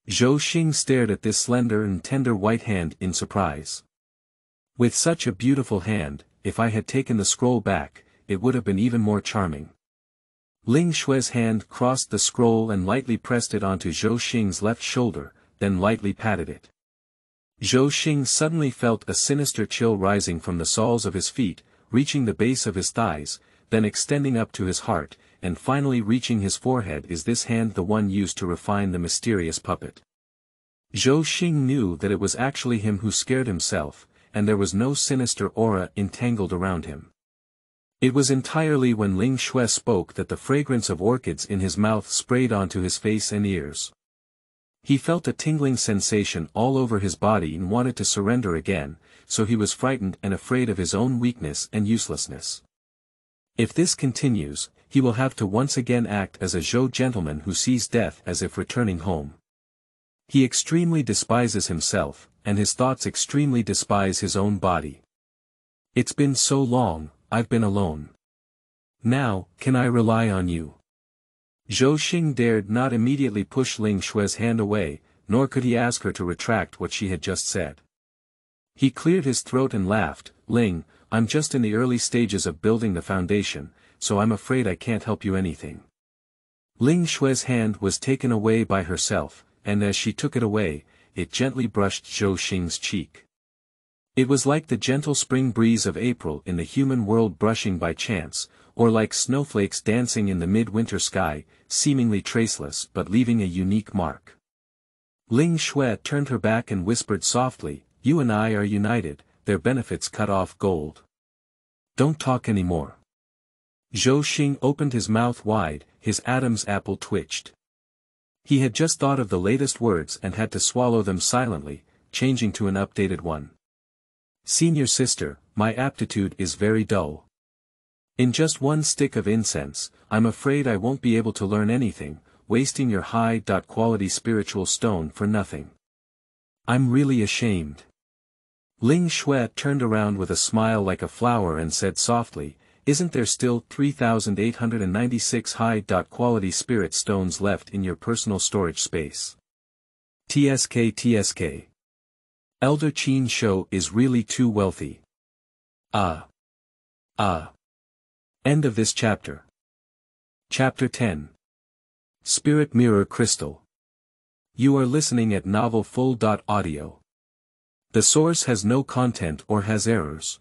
Zhou Xing stared at this slender and tender white hand in surprise. With such a beautiful hand, if I had taken the scroll back, it would have been even more charming. Ling Xue's hand crossed the scroll and lightly pressed it onto Zhou Xing's left shoulder, then lightly patted it. Zhou Xing suddenly felt a sinister chill rising from the soles of his feet, reaching the base of his thighs, then extending up to his heart, and finally reaching his forehead. Is this hand the one used to refine the mysterious puppet? Zhou Xing knew that it was actually him who scared himself, and there was no sinister aura entangled around him. It was entirely when Ling Xue spoke that the fragrance of orchids in his mouth sprayed onto his face and ears. He felt a tingling sensation all over his body and wanted to surrender again, so he was frightened and afraid of his own weakness and uselessness. If this continues, he will have to once again act as a Zhou gentleman who sees death as if returning home. He extremely despises himself, and his thoughts extremely despise his own body. It's been so long, I've been alone. Now, can I rely on you? Zhou Xing dared not immediately push Ling Xue's hand away, nor could he ask her to retract what she had just said. He cleared his throat and laughed. Ling, I'm just in the early stages of building the foundation, so I'm afraid I can't help you anything. Ling Xue's hand was taken away by herself, and as she took it away, it gently brushed Zhou Xing's cheek. It was like the gentle spring breeze of April in the human world brushing by chance, or like snowflakes dancing in the mid-winter sky, seemingly traceless but leaving a unique mark. Ling Xue turned her back and whispered softly, "You and I are united, their benefits cut off gold. Don't talk anymore." Zhou Xing opened his mouth wide, his Adam's apple twitched. He had just thought of the latest words and had to swallow them silently, changing to an updated one. "Senior sister, my aptitude is very dull. In just one stick of incense, I'm afraid I won't be able to learn anything, wasting your high-quality spiritual stone for nothing. I'm really ashamed." Ling Xue turned around with a smile like a flower and said softly, "Isn't there still 3,896 high-quality spirit stones left in your personal storage space? TSK. Elder Qin Shou is really too wealthy." End of this chapter. Chapter 10. Spirit Mirror Crystal. You are listening at novelfull.audio. The source has no content or has errors.